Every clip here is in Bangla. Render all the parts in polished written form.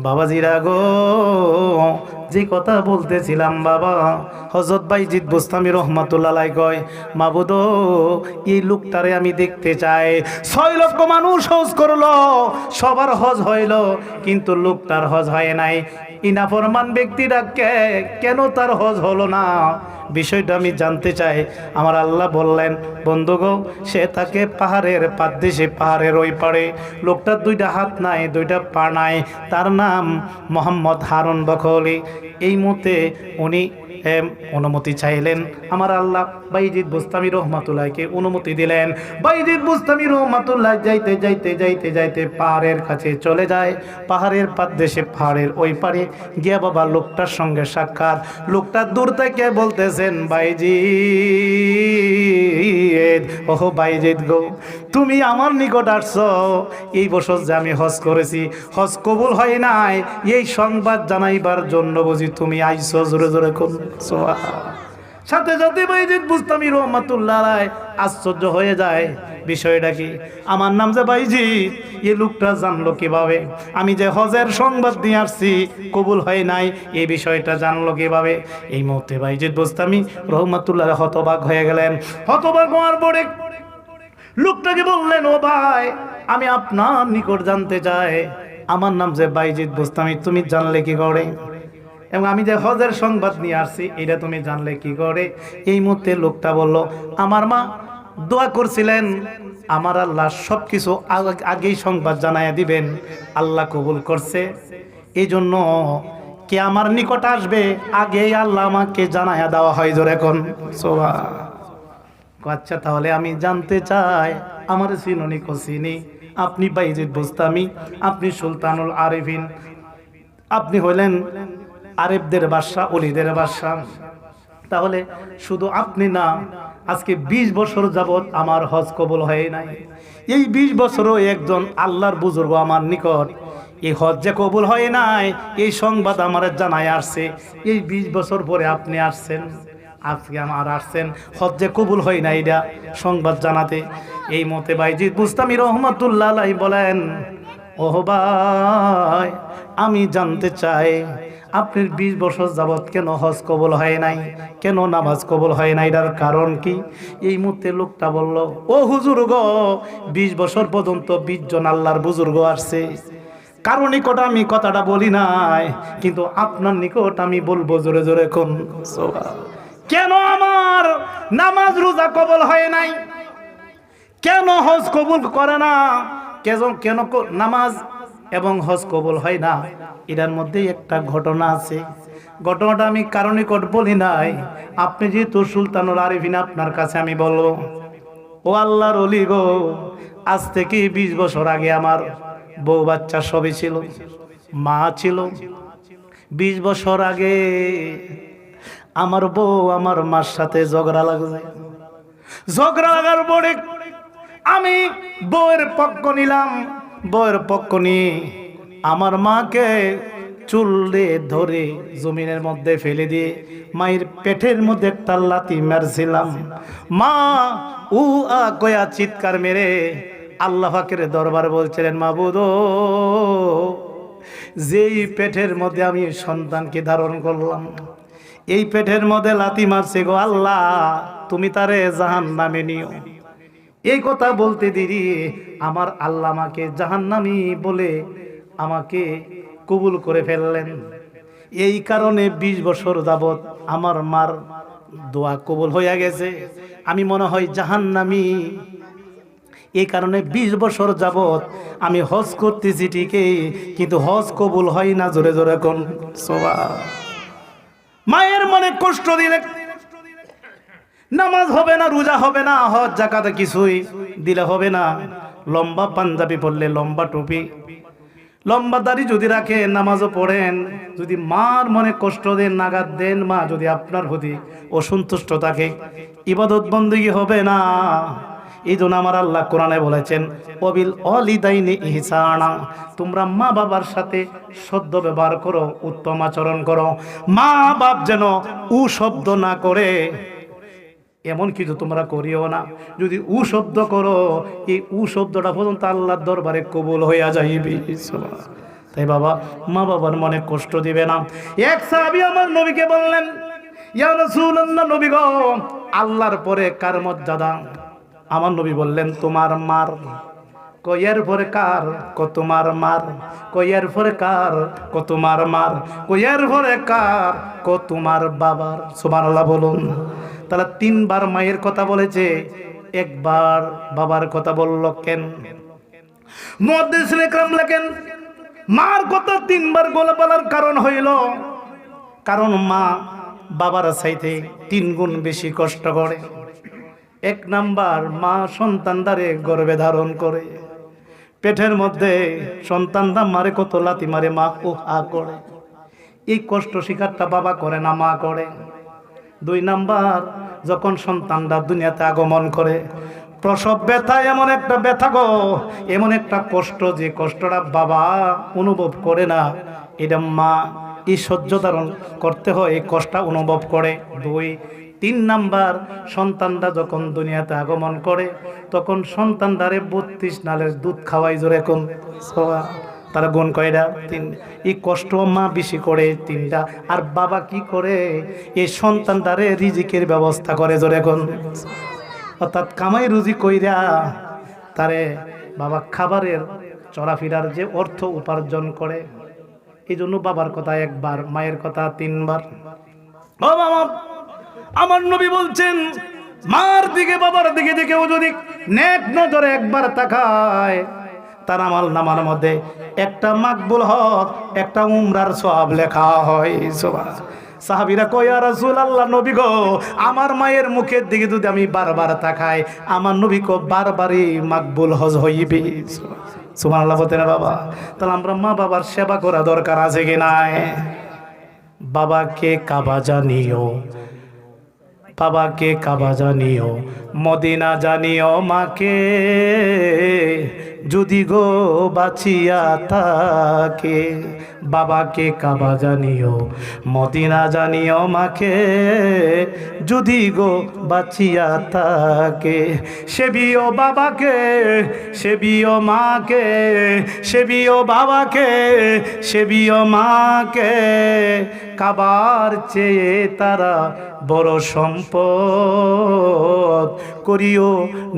বাবাজিরা গো, যে কথা বলতেছিলাম বাবা, হযরত বাইজিদ বুস্তামি রহমাতুল্লাহ আলাইহি কয়, মাবুদ এই লোকটারে আমি দেখতে চাই। 6 লক্ষ মানুষ হজ করলো, সবার হজ হইল, কিন্তু লোকটার হজ হয় নাই। ইনাফরমান ব্যক্তিরা কেন তার হজ হলো না, বিষয়টা আমি জানতে চাই। আমার আল্লাহ বললেন, বন্ধুগো, সে তাকে পাহাড়ের পাদদেশে, পাহাড়ের ওই পারে, লোকটার 2টা হাত নাই, 2টা পা নাই, তার নাম মোহাম্মদ হারুন বখলি। এই মুহূর্তে উনি অনুমতি চাইলেন। আমার আল্লাহ বাইজিদ বুস্তামি রহমাতুল্লাহকে অনুমতি দিলেন। বাইজিদ বুস্তামি রহমাতুল্লাহ যাইতে যাইতে যাইতে যাইতে পাহাড়ের কাছে চলে যায়। পাহাড়ের পাদদেশে, পাহাড়ের ওই পারে গিয়া বাবা লোকটার সঙ্গে সাক্ষাৎ। লোকটা দূর থেকে বলতেছেন, বাইজিদ, ওহো বাইজিদ গো, তুমি আমার নিকট আসছো। এই বছর যে আমি হজ করেছি, হজ কবুল হয় নাই, এই সংবাদ জানাইবার জন্য বুঝি তুমি আইছো? জোরে জোরে কোন সাথে সাথে বাইজিদ বুস্তামি রহমাতুল্লাহ আলাইহি আশ্চর্য হয়ে যায়। বিষয়টা কি? আমার নাম যে বাইজিদ, এই লোকটা জানলো কিভাবে? আমি যে হজের সংবাদ দিয়ে আসছি, কবুল হয় নাই, এই বিষয়টা জানলো কিভাবে? এই মুহূর্তে বাইজিদ বুস্তামি রহমাতুল্লাহ হতবাক হয়ে গেলেন। হতবাক হওয়ার পরে লোকটাকে বললেন, ও ভাই, আমি আপনার নিকট জানতে চাই, আমার নাম যে বাইজিদ বুস্তামি, তুমি জানলে কি করে? এবং আমি যে হজের সংবাদ নিয়ে আসছি, এটা তুমি জানলে কি করে? এই মুহূর্তে লোকটা বলল, আমার মা দোয়া করছিলেন, আমার আল্লাহ সবকিছু আগেই সংবাদ জানাইয়া দিবেন, আল্লাহ কবুল করছে, এই জন্য কে আমার নিকট আসবে আগেই আল্লাহ আমাকে জানাইয়া দেওয়া হয়। জোরে এখন সোভা। আচ্ছা, তাহলে আমি জানতে চাই, আমার চিনি চিনি, আপনি বাইজিদ বুস্তামি, আপনি সুলতানুল আরিফিন, আপনি হইলেন আরেবদের বাদশা, অলিদের বাদশা। তাহলে শুধু আপনি না, আজকে 20 বছর যাবত আমার হজ কবুল হয় নাই। এই 20 বছরও একজন আল্লাহর বুজুর্গ আমার নিকট এই হজ যে কবুল হয় নাই, এই সংবাদ আমার জানায় আসছে। এই 20 বছর পরে আপনি আসছেন, আজকে আমার আসছেন হজ যে কবুল হয় নাই এটা সংবাদ জানাতে। এই মতে বাইজিদ বুস্তামি রহমাতুল্লাহ আলাইহি বলেন, ও ভাই, আমি জানতে চাই, আপনার 20 বছর যাবত কেন হজ কবুল হয় নাই, কেন নামাজ কবুল হয় নাই, এটার কারণ কি? এই মুহূর্তে লোকটা বলল, ও হুজুর গো, 20 বছর পর্যন্ত 20 জন আল্লাহর বুজুর্গ আসছে, কারো নিকট আমি কথাটা বলি নাই, কিন্তু আপনার নিকট আমি বলবো। জোরে জোরে কোন কেন আমার নামাজ রোজা কবুল হয় নাই, কেন হজ কবুল করে না, কেন নামাজ এবং হজ কবুল হয় না? এটার মধ্যে একটা ঘটনা আছে। ঘটনাটা আমি কারো নিকট বলি নাই, আপনি যেহেতু সুলতানুল আরিফিন, আপনার কাছে আমি বলবো। ও আল্লাহর ওলি গো, আজ থেকে 20 বছর আগে আমার বউ বাচ্চা সবই ছিল, মা ছিল। 20 বছর আগে আমার বউ আমার মার সাথে ঝগড়া লাগছে। ঝগড়া লাগার পরে আমি বউয়ের পক্ষ নিলাম। বউয়ের পক্ষ নিয়ে আমার মাকে চুলে ধরে জমিনের মধ্যে ফেলে দিয়ে মায়ের পেটের মধ্যে একটা লাথি মারছিলাম। মা উ আ কয়া চিৎকার মেরে আল্লাহ পাকের দরবার বলছিলেন, মাবুদ, যেই পেটের মধ্যে আমি সন্তানকে ধারণ করলাম, এই পেটের মধ্যে লাথি মারছে গো আল্লাহ, তুমি তারে জাহান্নামে নিও। এই কথা বলতে দেরি আমার আল্লাহ আমাকে জাহান্নামী বলে আমাকে কবুল করে ফেললেন। এই কারণে 20 বছর যাবত আমার মার দোয়া কবুল হইয়া গেছে, আমি মনে হয় জাহান্নামী। এই কারণে 20 বছর যাবত আমি হজ করতেছি ঠিকই, কিন্তু হজ কবুল হয় না। জোরে জোরে কোন সোবা। মায়ের মনে কষ্ট দিলে নামাজ হবে না, রোজা হবে না, হজ যাকাত কিছুই দিলে হবে না। লম্বা পাঞ্জাবি পরলে, লম্বা টুপি, লম্বা দাড়ি যদি রাখেন, নামাজও পড়েন, যদি মার মনে কষ্ট দেন, নাগাদ দেন, মা যদি আপনার প্রতি অসন্তুষ্ট থাকে, ইবাদত বন্দেগী হবে না। এই জন্য আমার আল্লাহ কোরআনে বলেছেন, ওয়াবিল ওয়ালিদাইনি ইহসানা, তোমরা মা বাবার সাথে সদ্য ব্যবহার করো, উত্তম আচরণ করো। মা বাপ যেন উ শব্দ না করে, এমন কিছু তোমরা করিও না। যদি উ শব্দ করো, এই উ শব্দটা পর্যন্ত আল্লাহর দরবারে কবুল হইয়া যাইবে। তাই বাবা মা বাবার মনে কষ্ট দিবে না। এক সাহাবী আমার নবীকে বললেন, ইয়া রাসূলুল্লাহ, নবী গো, আল্লাহর পরে কার মর্যাদা? আমার নবী বললেন, তোমার মার। কয়ের পরে কার? কো তোমার মার। কয়ের পরে কার? কো তোমার মার। কয়ের পরে কার? কো তোমার বাবার। সুবহানাল্লাহ বলুন। তাহলে তিনবার মায়ের কথা বলেছে, একবার বাবার কথা বলল কেন? মুহাদ্দিসিন ইকরাম লেখেন, মার কথা তিনবার বলার কারণ হইল, কারণ মা বাবার চাইতে 3 গুণ বেশি কষ্ট করে। 1 নাম্বার, মা সন্তানদারে গর্ভে ধারণ করে, পেটের মধ্যে সন্তানরা মারে কত লাথি মারে, মা হা করে। এই কষ্ট শিকারটা বাবা করে না, মা করে। 2 নাম্বার, যখন সন্তানরা দুনিয়াতে আগমন করে, প্রসব ব্যথা এমন একটা ব্যথা গো, এমন একটা কষ্ট, যে কষ্টটা বাবা অনুভব করে না, এটা মা এই সহ্য ধারণ করতে হয়, এই কষ্ট অনুভব করে। 3 নাম্বার, সন্তানরা যখন দুনিয়াতে আগমন করে, তখন সন্তানদারে 32 নালের দুধ খাওয়াই জোরে কোন তারা গুণ কয়টা? 3। এই কষ্ট মা বেশি করে 3টা। আর বাবা কি করে? এই সন্তানদারে রিজিকের ব্যবস্থা করে জোরে কোন, অর্থাৎ কামাই রুজি কইরা তারে বাবা খাবারের চলাফেরার যে অর্থ উপার্জন করে। এই জন্য বাবার কথা একবার, মায়ের কথা 3 বার। ও বাবা, আমার নবী বলছেন, মার দিকে বাবার দিকে যে কেউ যদি নেক নজরে একবার তাকায়, তার আমল নামার মধ্যে একটা মাকবুল হক, একটা উমরার সওয়াব লেখা হয়। সাহাবীরা কয়, ইয়া রাসূলুল্লাহ, নবী গো, আমার মায়ের মুখের দিকে যদি আমি বারবার তাকাই, আমার নবী কো বারবারই মাকবুল হজ হইবে। সুবহানাল্লাহ বলতে না বাবা? তাহলে আমরা মা বাবার সেবা করা দরকার আছে কি নাই? বাবাকে কাবা জানিও, বাবাকে কাবা জানিও, মদিনা জানিও মাকে, যদি গো বাঁচিয়া থাকে। বাবাকে কাবা জানিও, মদিনা জানিও মাকে, যদি গো বাঁচিয়া থাকে। সেবিও বাবাকে, সেবিও মাকে, সেবিও বাবাকে, সেবিও মাকে, কাবার চেয়ে তারা বড় সম্পদ। করিও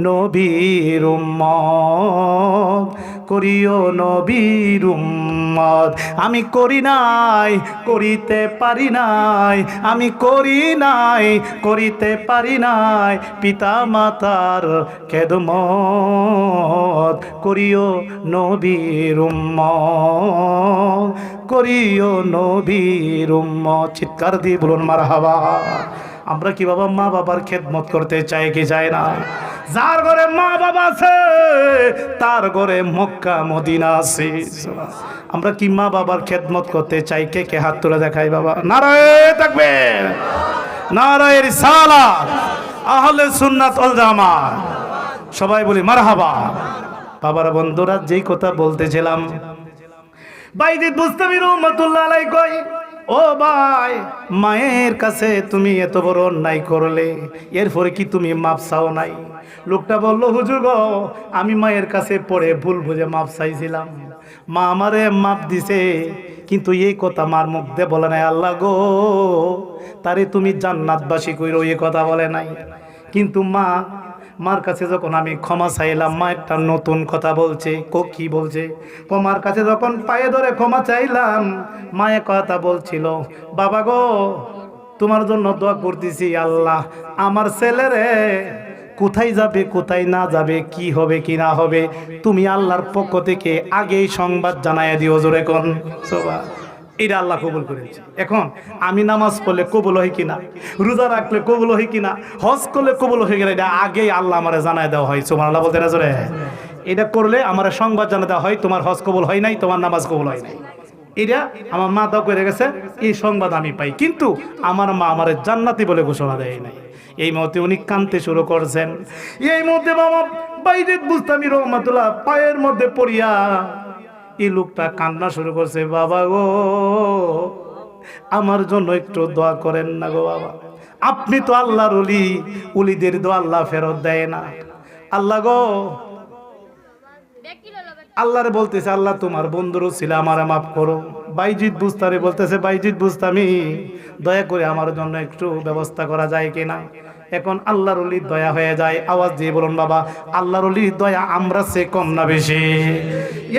নবীর উম্মত, করিও নবীর উম্মত। আমি করি নাই, করিতে পারি নাই, আমি করি নাই, করিতে পারি নাই, পিতা মাতার খেদমত। করিও নবীর উম্মত, করিও নবীর উম্মত। চিৎকার দিয়ে বলুন মারহাবা। আমরা কি বাবা মা বাবার খেদমত করতে চাই কি চাই না? যার ঘরে মা বাবা আছে, তার ঘরে মক্কা মদিনা আছে। আমরা কি মা বাবার খেদমত করতে চাই? কে কে হাত তুলে দেখাই বাবা? নারায়ে তাকবীর, নারায়ে রিসালাত, আহলে সুন্নাত ওয়াল জামাত। সবাই বলি মারহাবা। বাবার বন্ধুরা, যেই কথা বলতেছিলাম, বাইজিদ বুস্তামি রহমাতুল্লাহ আলাইহি কয়, ও ভাই, মায়ের কাছে তুমি এত বড় অন্যায় করলে, এরপরে কি তুমি মাপ চাও নাই? লোকটা বলল, হুজুর গো, আমি মায়ের কাছে পড়ে ভুল বুঝে মাপ চাইছিলাম, মা আমারে মাপ দিছে, কিন্তু এই কথা মার মুখ দিয়ে বলে নাই। আল্লাহ গো, তারে তুমি জান্নাতবাসী কইরো, এই কথা বলে নাই। কিন্তু মার কাছে যখন আমি ক্ষমা চাইলাম, মা একটা নতুন কথা বলছে। কি বলছে? মার কাছে যখন পায়ে ধরে ক্ষমা চাইলাম, মায়ে কথা বলছিল, বাবা গো, তোমার জন্য দোয়া করতেছি, আল্লাহ আমার ছেলেরে কোথায় যাবে কোথায় না যাবে, কি হবে কি না হবে, তুমি আল্লাহর পক্ষ থেকে আগেই সংবাদ জানাইয়া দিও। জোরে কোন সবা। এটা আল্লাহ কবুল করেছে। এখন আমি নামাজ পড়লে কবুল হয় কিনা, রোজা রাখলে কবুল হয় কিনা, হজ করলে কবুল হয়ে গেলে, এটা আগেই আল্লাহ আমারে জানাই দেওয়া হয়। সুবহানাল্লাহ বলতে না জোরে? এটা করলে আমার সংবাদ জানা দেওয়া হয়, তোমার হজ কবুল হয় নাই, তোমার নামাজ কবুল হয় নাই। এটা আমার মা দাও করে গেছে, এই সংবাদ আমি পাই, কিন্তু আমার মা আমার জান্নাতি বলে ঘোষণা দেয় নাই। এই মুহূর্তে উনি কাঁদতে শুরু করছেন। এই মুহূর্তে বাবা বাইজিদ বুস্তামি রহমাতুল্লাহ পায়ের মধ্যে পড়িয়া এই লোকটা কান্না শুরু করছে, বাবা গো, আমার জন্য একটু দোয়া করেন না গো বাবা। আপনি তো আল্লাহর ওলি, ওলিদের দোয়া আল্লাহ ফেরত দেয় না। আল্লাহ গো, আল্লাহরে বলতেছে, আল্লাহ তোমার বন্ধুরও ছিল, আমারে মাফ করো। বাইজিদ বুস্তারি বলতেছে, বাইজিদ বুস্তামি, দয়া করে আমার জন্য একটু ব্যবস্থা করা যায় কিনা। এখন আল্লাহর ওলির দয়া হয়ে যায়। আওয়াজ দিয়ে বলুন বাবা, আল্লাহর ওলির দয়া আমরা সে কম না বেশি?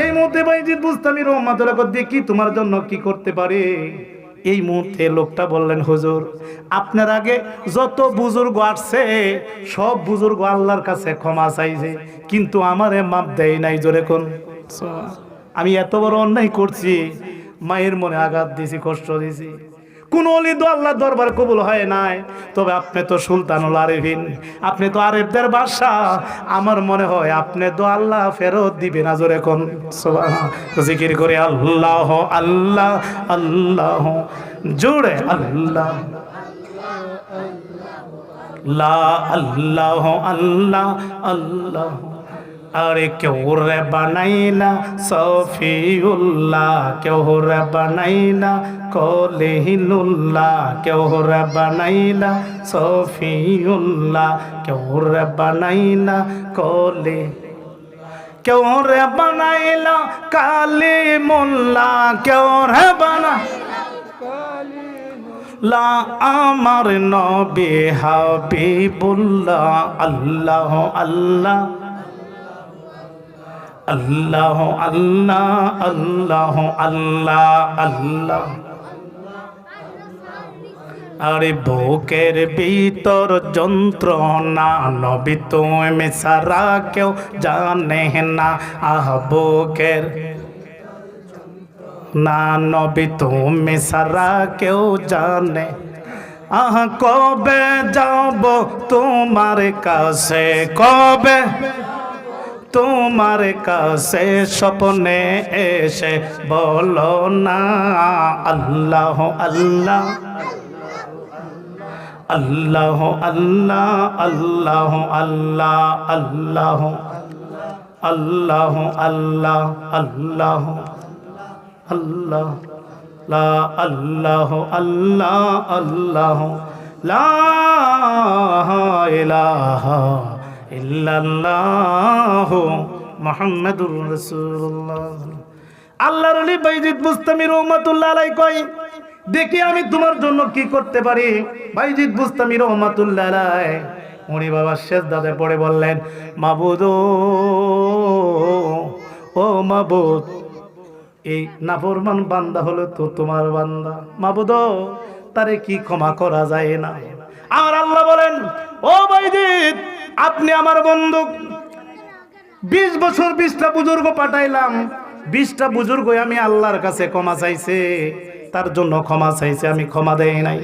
এই মুহূর্তে বাইজিদ বুস্তামি রহমাতুল্লাহ দিয়ে কি তোমার জন্য কি করতে পারে? এই মুহূর্তে লোকটা বললেন, হুজুর আপনার আগে যত বুজুর্গ আসছে সব বুজুর্গ আল্লাহর কাছে ক্ষমা চাইছে, কিন্তু আমারে মাপ দেয় নাই। জোরে কোন, আমি এত বড় অন্যায় করছি, মায়ের মনে আঘাত দিছি, কষ্ট দিছি, কোন ওলি তো আল্লাহর দরবার কবুল হয় নাই। তবে আপনি তো সুলতানুল আরিফিন, আপনি তো আরিফদের বাদশা, আমার মনে হয় আপনি তো আল্লাহ ফেরত দিবে না। জোরে কোন সুবহানাল্লাহ। জিকির করে আল্লাহ আল্লাহ আল্লাহ, জোরে আল্লাহ লা আল্লাহ আল্লাহ আল্লাহ। আরে কেউ রে বানাইলা সফিউল্লাহ, কেউ রে বানাইলা কলিলুল্লাহ, কেউ রে বানাইলা সফিউল্লাহ, কেউ রে বানাইলা কলি, কেউ রে বানাইলা কালিমুল্লাহ, কেউ রে বানাইলা লা আমার নবী হাবিবুল্লাহ। আল্লাহ আল্লাহ আল্লাহ আল্লাহ আল্লাহ আল্লাহ আল্লাহ। আরে বুকের ভিতর যন্ত্রণা, নবী তুমি সারা কেউ জানে না। আহ বুকের না, নবী তুমি সারা কেউ জানে। আহ কবে যাব তোমার কাছে, কবে তোমার কাছে স্বপ্নে এসে বলো না। আল্লাহ আল্লাহ আল্লাহ আল্লাহ আল্লাহ আল্লাহ আল্লাহ আল্লাহ আল্লাহ আল্লাহ আল্লাহ লা আল্লাহ আল্লাহ আল্লাহ লা ইলাহা ইল্লাল্লাহ মুহাম্মাদুর রাসূলুল্লাহ। আল্লাহর ওলি বাইজিদ বুস্তামি রহমাতুল্লাহ আলাইহি কয়, দেখি আমি তোমার জন্য কি করতে পারি। বাইজিদ বুস্তামি রহমাতুল্লাহ আলাইহি উনি বাবা সেজদাতে পড়ে বললেন, মাবুদ ও মাবুদ, এই নাফরমান বান্দা হলো তো তোমার বান্দা, মাবুদ তারে কি ক্ষমা করা যায় না? আর আল্লাহ বলেন, ও বাইজিদ আপনি আমার বন্ধু, 20 বছর 20টা বুজুর্গ পাঠাইলাম, 20টা বুজুর্গ আমি আল্লাহর কাছে ক্ষমা চাইছে, তার জন্য ক্ষমা চাইছে, আমি ক্ষমা দেই নাই,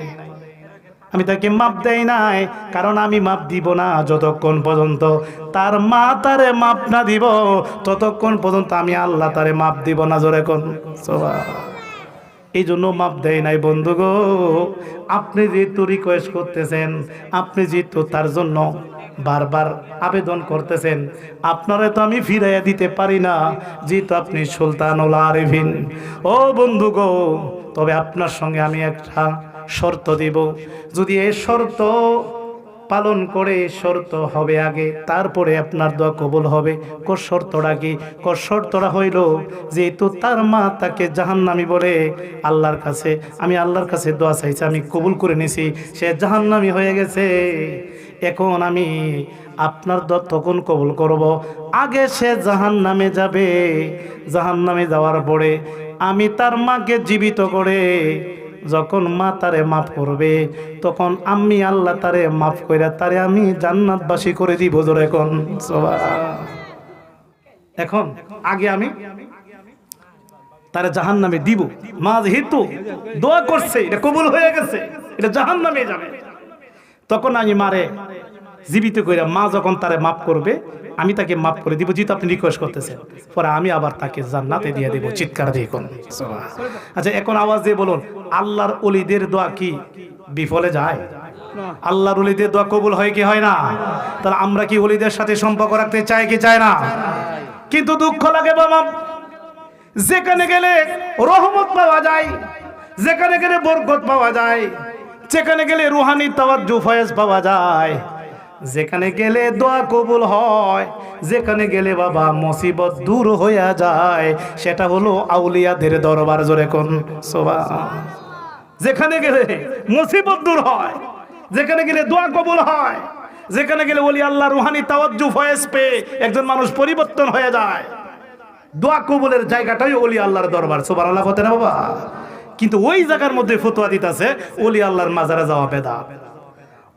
আমি তাকে মাপ দেই নাই। কারণ আমি মাপ দিব না যতক্ষণ পর্যন্ত তার মা তারে মাপ না দিব, ততক্ষণ পর্যন্ত আমি আল্লাহ তারে মাপ দিব না। জোরে কোন সুবহানাল্লাহ। এই জন্য মাপ দেয় নাই। বন্ধু গো, আপনি যেহেতু রিকোয়েস্ট করতেছেন, আপনি যেহেতু তার জন্য বারবার আবেদন করতেছেন, আপনারে তো আমি ফিরাইয়া দিতে পারি না, যেহেতু আপনি সুলতানুল আরিফিন। ও বন্ধু গো, তবে আপনার সঙ্গে আমি একটা শর্ত দিব, যদি এই শর্ত পালন করে, শর্ত হবে আগে, তারপরে আপনার দোয়া কবুল হবে। শর্তটা কি? শর্তটা হইল, যেহেতু তার মা তাকে জাহান্নামী বলে আল্লাহর কাছে, আমি আল্লাহর কাছে দোয়া চাইছি, আমি কবুল করে নিছি, সে জাহান্নামী হয়ে গেছে। এখন আমি আপনার দোয়া তখন কবুল করব, আগে সে জাহান্নামে যাবে। জাহান্নামে যাওয়ার পরে আমি তার মাকে জীবিত করে যখন মা তারে মাফ করবে, তখন আমি আল্লাহ তারে মাফ করে তারে আমি জান্নাতবাসী করে দিব। জোরে এখন এখন আগে আমি তারে জাহান্নামে দিব। মা যেহেতু দোয়া করছে, এটা কবুল হয়ে গেছে, এটা জাহান্নামে যাবে, তখন আমি মারে জীবিত করে মা যখন তারে মাফ করবে, আমি তাকে মাফ করে দিব, যেহেতু আপনি রিকোয়েস্ট করতেছেন, পরে আমি আবার তাকে জান্নাতে দিয়ে দেব। চিৎকার দিয়ে কোন। আচ্ছা এখন আওয়াজ দিয়ে বলুন, আল্লাহর ওলিদের দোয়া কি বিফলে যায়? আল্লাহর ওলিদের দোয়া কবুল হয় কি হয় না? তাহলে আমরা কি ওলিদের সাথে সম্পর্ক রাখতে চাই কি চাই না? কিন্তু দুঃখ লাগে বাবা, যেখানে গেলে রহমত পাওয়া যায়, যেখানে গেলে বরকত পাওয়া যায়, যেখানে গেলে রুহানি তাওয়াজ্জু ফয়েজ পাওয়া যায়, যেখানে গেলে দোয়া কবুল হয়, যেখানে গেলে বাবা মুসিবত দূর হইয়া যায়, সেটা হলো আউলিয়াদের দরবার। জোরে কোন সুবহান। যেখানে গেলে মুসিবত দূর হয়, যেখানে গেলে দোয়া কবুল হয়, যেখানে গেলে ওলি আল্লাহ রুহানি তাওয়াজ্জু ফয়েজ পেয়ে একজন মানুষ পরিবর্তন হয়ে যায়, দোয়া কবুলের জায়গাটাই ওলি আল্লাহর দরবার। সুবহানাল্লাহ বলতে না বাবা? কিন্তু ওই জায়গার মধ্যে ফতোয়া দিতেছে ওলি আল্লাহর মাজারে যাওয়া বেদাত,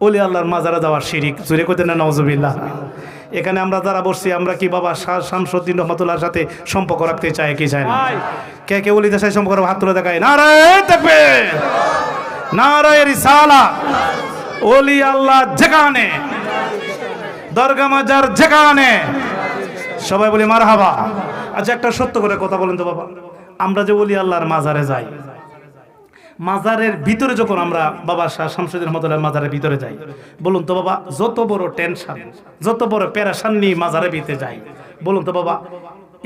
ওলি আল্লাহর মাজারে যাওয়া শিরিক। জোরে কইতে না নাউজুবিল্লাহ। এখানে আমরা যারা বসছি, আমরা কি বাবা শাহ শামসুদ্দিন রহমাতুল্লাহর সাথে সম্পর্ক রাখতে চাই কি চাই না? কে কে ওলিদের সাথে সম্পর্ক হাত তুলে দেখায়। নারায়ে তাকবীর, নারায়ে রিসালাত। ওলি আল্লাহ যেখানে, দরগা মাজার যেখানে, সবাই বলি মারহাবা। আচ্ছা একটা সত্য করে কথা বলেন তো বাবা, আমরা যে ওলি আল্লাহর মাজারে যাই, মাজারের ভিতরে যখন আমরা বাবা শাহ শামসুদ্দিন রহমাতুল্লাহর মাজারের ভিতরে যাই, বলুন তো বাবা, যত বড় টেনশন, যত বড় প্যারাশান নিয়ে মাজারের ভিতরে যাই, বলুন তো বাবা,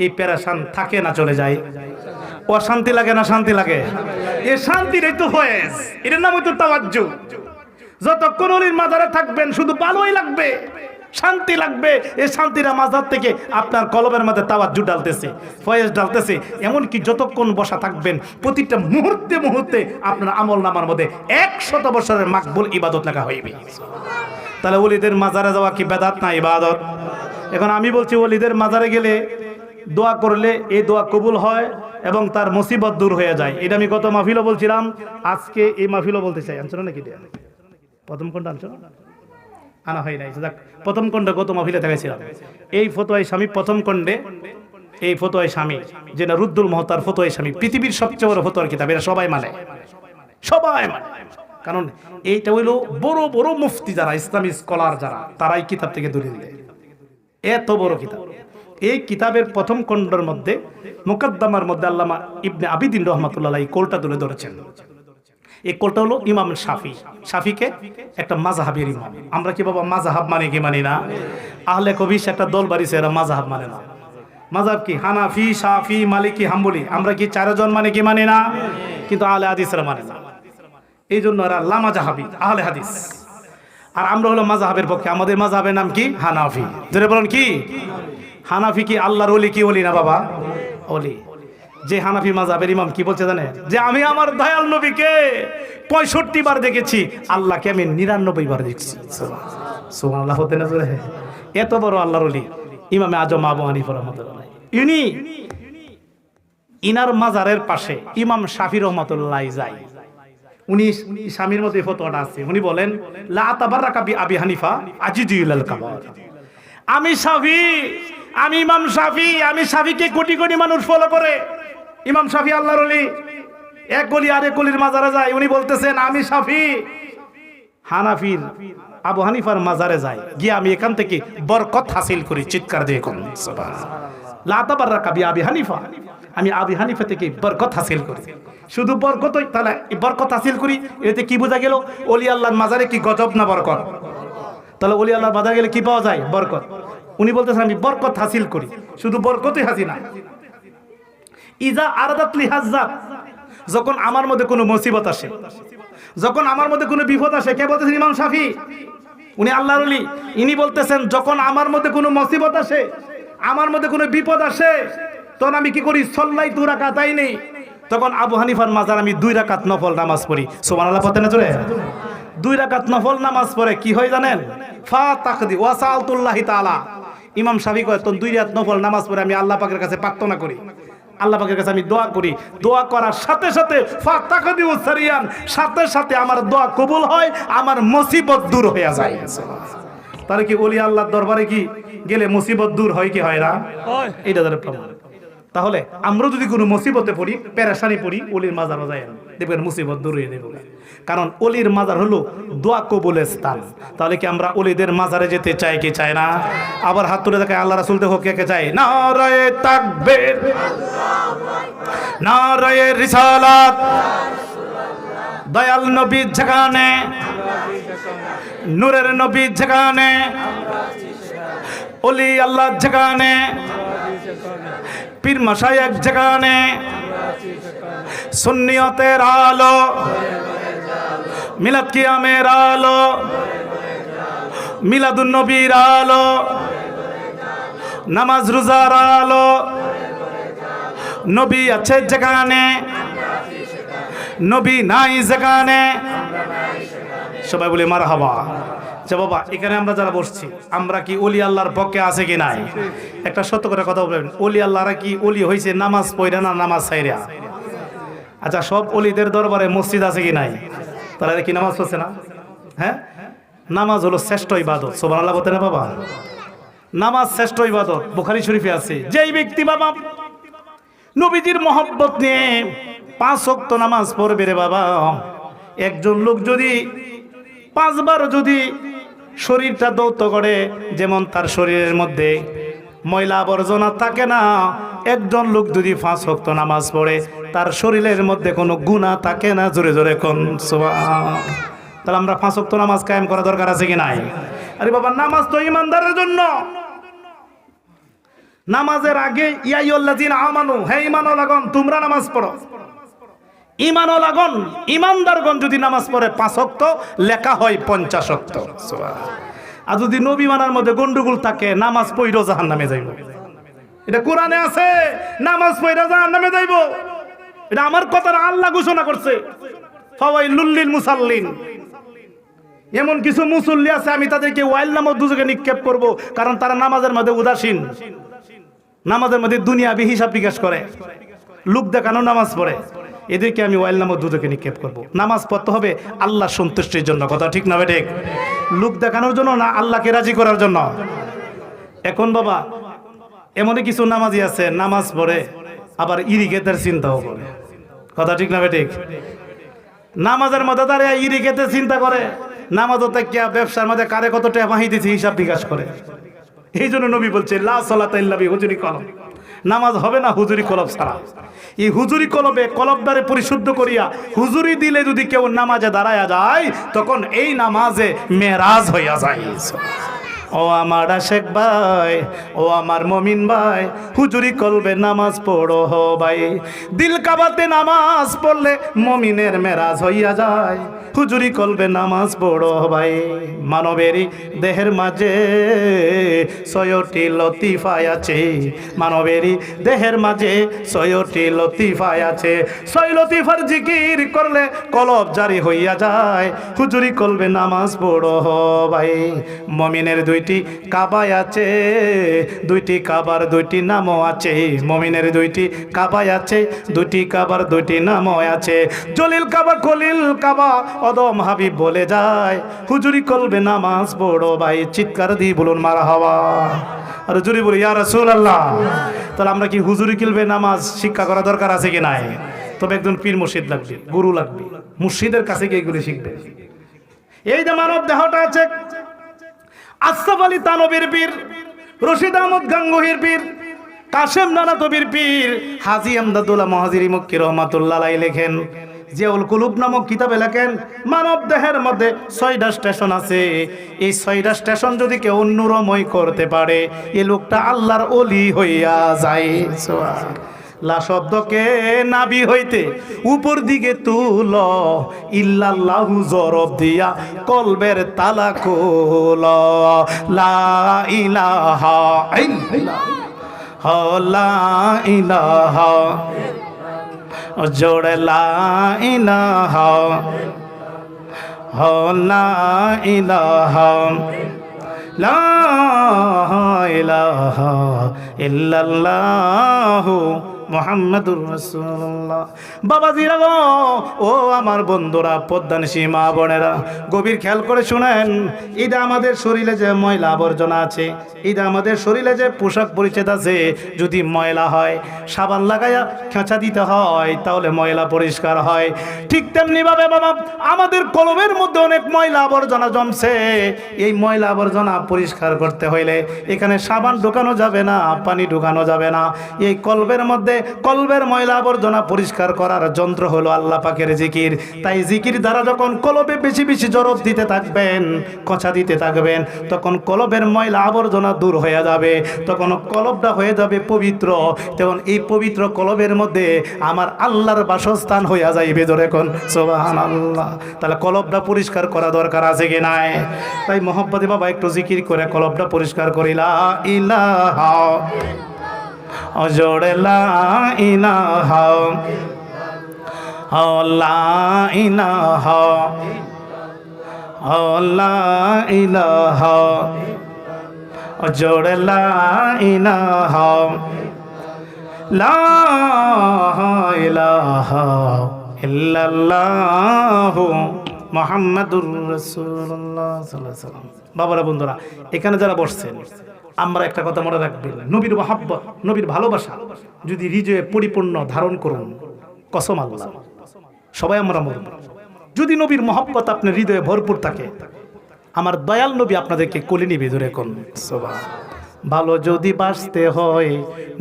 এই প্যারাশান থাকে না চলে যায়? অশান্তি লাগে না শান্তি লাগে? এই শান্তির এই তো ফয়েজ, এর নাম হয়তো তাওয়াজ্জু। যতক্ষণ ওলির মাজারে থাকবেন শুধু ভালোই লাগবে, শান্তি লাগবে। এই শান্তিরা মাজার থেকে আপনার কলবের মধ্যে তাওয়াজ্জু ডালতেছে, ফয়েজ ডালতেছে। এমনকি যতক্ষণ বসা থাকবেন, প্রতিটা মুহূর্তে মুহূর্তে আপনার আমল নামার মধ্যে 100 বছরের মাকবুল ইবাদত লেখা হইবে। তাহলে ওলিদের মাজারে যাওয়া কি বেদাত না ইবাদত? এখন আমি বলছি ওলিদের মাজারে গেলে দোয়া করলে এই দোয়া কবুল হয় এবং তার মুসিবত দূর হয়ে যায়। এটা আমি গত মাহফিলও বলছিলাম, আজকে এই মাহফিলও বলতে চাই। আনছো নাকি প্রথম কোনটা আনছো? আনা হয় নাই। প্রথম খণ্ডে গত মাহফিলে দেখাইছিলাম। এই ফতোয়ায়ে স্বামী প্রথম খণ্ডে, এই ফতোয়ায়ে স্বামী যেটা রুদ্দুল মুহতার ফতোয়ায়ে স্বামী, পৃথিবীর সবচেয়ে বড় ফতোয়ার কিতাব। এটা সবাই মানে, সবাই মানে। কারণ এইটা হইল বড় বড় মুফতি যারা, ইসলামী স্কলার যারা, তারাই কিতাব থেকে দলিল দেয়। এত বড় কিতাব। এই কিতাবের প্রথম খণ্ডের মধ্যে মুকদ্দমার মধ্যে আল্লামা ইবনে আবিদিন রহমাতুল্লাহ এই কোলটা তুলে ধরেছেন। এই কোলটা হলো ইমাম শাফি। শাফিকে একটা মাযহাবের ইমাম। আমরা কি বাবা মাযহাব মানে কি মানি না? আহলে কবিস একটা দল বাড়িছে, এরা মাযহাব মানে না। মাযহাব কি? হানাফি, শাফি, মালিকি, হাম্বলি। আমরা কি চারজন মানে কি মানি না? কিন্তু আহলে হাদিসরা মানে না। এই জন্য এরা লামাযহাবি, আহলে হাদিস। আর আমরা হলো মাযহাবের পক্ষে। আমাদের মাযহাবের নাম কি? হানাফি। জোরে বলেন কি? হানাফি কি আল্লাহর ওলি কি ওলি না বাবা? ওলি। যে হানাফি মাযহাবের ইমাম কি বলছে জানেন? যে আমি আমার দয়াল নবীকে 65 বার দেখেছি, আল্লাহকে আমি 99 বার দেখছি। সুবহানাল্লাহ হতে না জোরে? এত বড় আল্লাহর ওলি ইমামে আজম আবু হানিফা রাহমাতুল্লাহ। ইনার মাজারের পাশে ইমাম শাফি রাহমাতুল্লাহ যায়। উনি স্বামীর মধ্যে ফতোয়াটা আছে। উনি বলেন লা তাবাররাকা বি আবি হানিফা আজিজুল কাবার। আমি শাফি, আমি ইমাম শাফি, আমি শাফিকে কোটি কোটি মানুষ ফলো করে। ইমাম শাফি আল্লাহর ওলি, এক গলি আরেক গলির মাজারে যায়। উনি বলতেছেন আমি শাফি। হানাফির আবু হানিফার মাজারে যায়, গিয়ে আমি এখান থেকে বরকত হাসিল করি। চিৎকার দিয়ে কোন সুবহানাল্লাহ। লা তাবাররাকা বি আবি হানিফা, আমি আবি হানিফা থেকে বরকত হাসিল করি। শুধু বরকতই, তাহলে বরকত হাসিল করি, এতে কি বোঝা গেল? ওলি আল্লাহর মাজারে কি গজব না বরকত? তাহলে ওলি আল্লাহর মাজারে গেলে কি পাওয়া যায়? বরকত। উনি বলতেছেন আমি বরকত হাসিল করি, শুধু বরকতই হাসি না। ইজা আরাদাত লি হাজ্জাত, যখন আমার মধ্যে কোনো মুসিবত আসে, যখন আমার মধ্যে কোনো বিপদ আসে। কে বলতেছেন? ইমাম শাফি। উনি আল্লাহর ওলি। ইনি বলতেছেন যখন আমার মধ্যে কোনো মুসিবত আসে, আমার মধ্যে কোনো বিপদ আসে, তখন আমি কি করি? সল্লাই 2 রাকাতাইনি। তখন আবু হানিফার মাজার আমি 2 রাকাত নফল নামাজ পড়ি। সুবহানাল্লাহ পড়তে না চলে? 2 রাকাত নফল নামাজ পড়ে কি হয় জানেন? ফা তাকদি ওয়া সাআলতুল্লাহি তাআলা। ইমাম শাফি কয় তখন 2 রাকাত নফল নামাজ পড়ে আমি আল্লাহ পাকের কাছে প্রার্থনা করি, আল্লাহ পাকের কাছে আমি দোয়া করি। দোয়া করার সাথে সাথে ফা তাকদি ওয়া সারিয়ান, সাথে সাথে আমার দোয়া কবুল হয়, আমার মুসিবত দূর হয়ে যায়। তাহলে কি ওলি আল্লাহর দরবারে কি গেলে মুসিবত দূর হয় কি হয় না? এটা তাহলে প্রমাণ। তাহলে আমরা যদি কোনো মুসিবতে পড়ি, পেরেশানি পড়ি, ওলির মাজারে যাই, দেখবেন মুসিবত দূর হয়ে যাবে। কারণ ওলির মাজার হলো দোয়া কবুলের স্থান। তাহলে কি আমরা ওলিদের মাজারে যেতে চাই কি চাই না? আবার হাত তুলে দেখায় আল্লাহ রাসূল দেখো কে কে চাই। নারায়ে তাকবীর, নারায়ে রিসালাত। দয়াল নবী যেখানে, নূরের নবী যেখানে, ওলি আল্লাহ যেখানে, পীর মাশায়েখ যেখানে, সুন্নিয়তের আলো, মিলাদ কিয়ামের আলো, মিলাদুন নবীর আলো, নামাজ রোজার আলো, নবী আছে যেখানে, নবী নাই যেখানে, সবাই বলে মারহাবা। যে বাবা এখানে আমরা যারা বসছি আমরা কি ওলি আল্লাহর পক্ষে আছে কি নাই? একটা সত্য করে কথা বলবেন, ওলি আল্লাহরা কি ওলি হয়েছে নামাজ পড়ে না নামাজ ছাইরা? আচ্ছা, সব ওলিদের দরবারে মসজিদ আছে কি নাই? তারা কি নামাজ পড়ছে না? হ্যাঁ, নামাজ হলো শ্রেষ্ঠ ইবাদত। সুবহানাল্লাহ বলতে না বাবা, নামাজ শ্রেষ্ঠ ইবাদত। বুখারী শরীফে আছে, যেই ব্যক্তি বাবা নবীজির মহব্বত নিয়ে 5 ওয়াক্ত নামাজ পড়বে রে বাবা, একজন লোক যদি 5 বার যদি শরীরটা দৌত করে, যেমন তার শরীরের মধ্যে ময়লা আবর্জনা থাকে না, একজন লোক যদি 5 ওয়াক্ত নামাজ পড়ে তার শরীরের মধ্যে কোনো গুনাহ থাকে না। জোরে জোরে কোন সুবহান। তাহলে আমরা 5 ওয়াক্ত নামাজ কায়েম করা দরকার আছে কি নাই? আরে বাবা, নামাজ তো ইমানদারের জন্য। নামাজের আগে ইয়া আইয়ুহাল্লাযীনা আমানু, হে ঈমানওয়ালাগণ তোমরা নামাজ পড়ো। ঈমানওয়ালাগণ, ঈমানদারগণ যদি নামাজ পড়ে 5 ওয়াক্ত লেখা হয় 50 ওয়াক্ত। সুবহানাল্লাহ। আর যদি নবী মানার মধ্যে গন্ডগোল থাকে, নামাজ পড়লেও জাহান্নামে যাইব। এটা কোরআনে আছে, নামাজ পড়লে জাহান্নামে যাইব। এটা আমার কথা না, আল্লাহ ঘোষণা করছে, ফাওয়াইলুল লিল মুসাল্লিন। এমন কিছু মুসল্লি আছে আমি তাদেরকে ওয়াইল নামক দুজকে নিক্ষেপ করব, কারণ তারা নামাজের মধ্যে উদাসীন, নামাজের মধ্যে দুনিয়াবি হিসাব বিকাশ করে, লোক দেখানো নামাজ পড়ে, এদেরকে আমি ওয়াইল নামক দুজকে নিক্ষেপ করব। নামাজ পড়তে হবে আল্লাহ সন্তুষ্টির জন্য, কথা ঠিক না ঠিক? লোক দেখানোর জন্য না, আল্লাহকে রাজি করার জন্য। এখন বাবা এমনই কিছু নামাজি আছে নামাজ পড়ে আবার ইরিগেতের চিন্তাও করে, কথা ঠিক না ঠিক? নামাজের মধ্যে দাঁড়িয়ে ইরিগেতের চিন্তা করে, নামাজও থেকে ব্যবসার মধ্যে কারে কত টাকা বাহি দিচ্ছে হিসাব বিকাশ করে। এই জন্য নবী বলছে লা সালাতা ইল্লা বিহুজুরি কলব, নামাজ হবে না হুজুরি কলব ছাড়া। এই হুজুরি কলবে কলবদারে পরিশুদ্ধ করিয়া হুজুরি দিলে যদি কেউ নামাজে দাঁড়ায়া যায়, তখন এই নামাজে মেরাজ হইয়া যায়। ও আমার আশেক ভাই, ও আমার মমিন ভাই, হুজুরি কলবে নামাজ পড়ো হো ভাই। দিল কাবাতে নামাজ পড়লে মমিনের মেরাজ হইয়া যায়, হুজুরি কলবে নামাজ পড়ো ভাই। মানবেরই দেহের মাঝে 6টি লতিফায় আছে, মানবেরই দেহের মাঝে 6টি লতিফায় আছে। 6 লতিফার জিকির করলে কলব জারি হইয়া যায়, হুজুরি কলবে নামাজ পড়ো হো ভাই। মমিনের 2টি কাবায় আছে, 2টি কাবার 2টি নামও আছে। মমিনের 2টি কাবায় আছে, 2টি কাবার 2টি নামও আছে। জলিল কাবা খলিল কাবা অদম হাবিব বলে যায়, হুজুরি কলবে নামাজ পড়ো ভাই। চিৎকার দিয়ে বলুন মারহাবা। আর হুজুরি বলি ইয়া রাসূলুল্লাহ। তাহলে আমরা কি হুজুরি কলবে নামাজ শিক্ষা করা দরকার আছে কি নাই? তবে একজন পীর মুর্শিদ লাগবে, গুরু লাগবে, মুর্শিদের কাছে গিয়ে এগুলি শিখবে। এই যে মানব দেহটা আছে, আশরাফ আলী তানবীর পীর, রশিদ আহমদ গাঙ্গুহির পীর, কাশেম নানাতবির পীর, হাজী আমদাদুল্লাহ মুহাজিরি মক্কি রহমাতুল্লাহ আলাইহি লেখেন, জিয়াউল কুলুব নামক কিতাবে লেখেন, মানব দেহের মধ্যে 6টা স্টেশন আছে। এই 6টা স্টেশন যদি কেউ নূরময় করতে পারে, এই লোকটা আল্লাহর ওলি হইয়া যায়। লা শব্দকে নাভি হইতে উপর দিকে তুল, ইল্লাল্লাহু জরব দিয়া কলবের তালা খোল। লা ইলাহা ইল্লাল্লাহ, লা ইলাহা, জোড়ে লা ইলাহা, লা ইলাহা, লা ইলাহা ইল্লাল্লাহু মুহাম্মাদুর রাসূলুল্লাহ। বাবাজিরা গো, ও আমার বন্ধুরা, পদ্মানিশী মা বোনেরা, গভীর খেয়াল করে শুনেন। এটা আমাদের শরীরে যে ময়লা আবর্জনা আছে, এটা আমাদের শরীরে যে পোশাক পরিচ্ছদ আছে, যদি ময়লা হয় সাবান লাগাইয়া খেঁচা দিতে হয়, তাহলে ময়লা পরিষ্কার হয়। ঠিক তেমনি ভাবে বাবা আমাদের কলবের মধ্যে অনেক ময়লা আবর্জনা জমছে। এই ময়লা আবর্জনা পরিষ্কার করতে হইলে এখানে সাবান ঢোকানো যাবে না, পানি ঢোকানো যাবে না। এই কলবের মধ্যে কলবের ময়লা আবর্জনা পরিষ্কার করার যন্ত্র হলো আল্লাহ পাকের জিকির। তাই জিকির দ্বারা যখন কলবে বেশি বেশি জরব দিতে থাকবেন, কথা দিতে থাকবেন, তখন কলবের ময়লা আবর্জনা দূর হয়ে যাবে, তখন কলবটা হয়ে যাবে পবিত্র। তখন এই পবিত্র কলবের মধ্যে আমার আল্লাহর বাসস্থান হইয়া যাইবে। ধরে কোন সুবহানাল্লাহ। তাহলে কলবটা পরিষ্কার করা দরকার আছে কি নাই? তাই মোহাম্মদে বাবা একটু জিকির করে কলবটা পরিষ্কার করি। লা ইলাহা জোরে লা ইলাহা লা ইলাহা লা ইলাহা জোরে লা ইলাহা লা ইলাহা ইল্লাল্লাহু মুহাম্মাদুর রাসূলুল্লাহ সাল্লাল্লাহু আলাইহি ওয়াসাল্লাম। বাবারা, বন্ধুরা, এখানে যারা বসছেন, আমরা একটা কথা মনে রাখবেন, নবীর মহব্বত, নবীর ভালোবাসা যদি হৃদয়ে পরিপূর্ণ ধারণ করুন, কসম আল্লাহ সবাই আমরা মরব। যদি নবীর মহব্বত আপনার হৃদয়ে ভরপুর থাকে, আমার দয়াল নবী আপনাদেরকে কোলে নিবে। ধরে কোন সুবহানাল্লাহ। ভালো যদি বাসতে হয়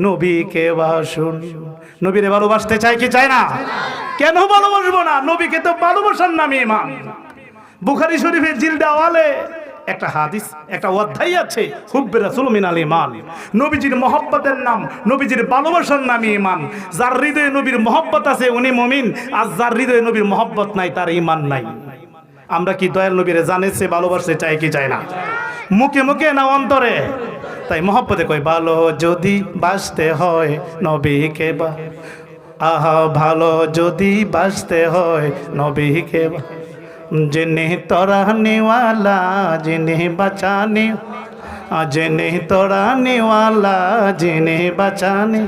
নবীকে বাসুন। নবীরে ভালোবাসতে চাই কি চাই না? কেন ভালোবাসবো না? নবীকে তো ভালোবাসার নামে ইমান। বুখারী শরীফের জিলদাওয়ালে একটা হাদিস, একটা অধ্যায় আছে, হুব্বে রাসূল মিনাল ঈমান। নবীজির মহব্বতের নাম, নবীজির ভালোবাসার নামই ঈমান। যার হৃদয়ে নবীর মহব্বত আছে উনি মুমিন, আর যার হৃদয়ে নবীর মহব্বত নাই তার ঈমান নাই। আমরা কি দয়াল নবীরে জানেছে ভালোবাসতে চাই কি চাই না? মুখে মুখে না অন্তরে? তাই মহব্বতে কই, ভালো যদি বাসতে হয় নবীকে বা, আহা ভালো যদি বাসতে হয় নবীকে বা, जिन्हें तोड़ाने वाला जिन्हें बचाने, जिन्हें तोड़ाने वाला जिन्हें बचाने,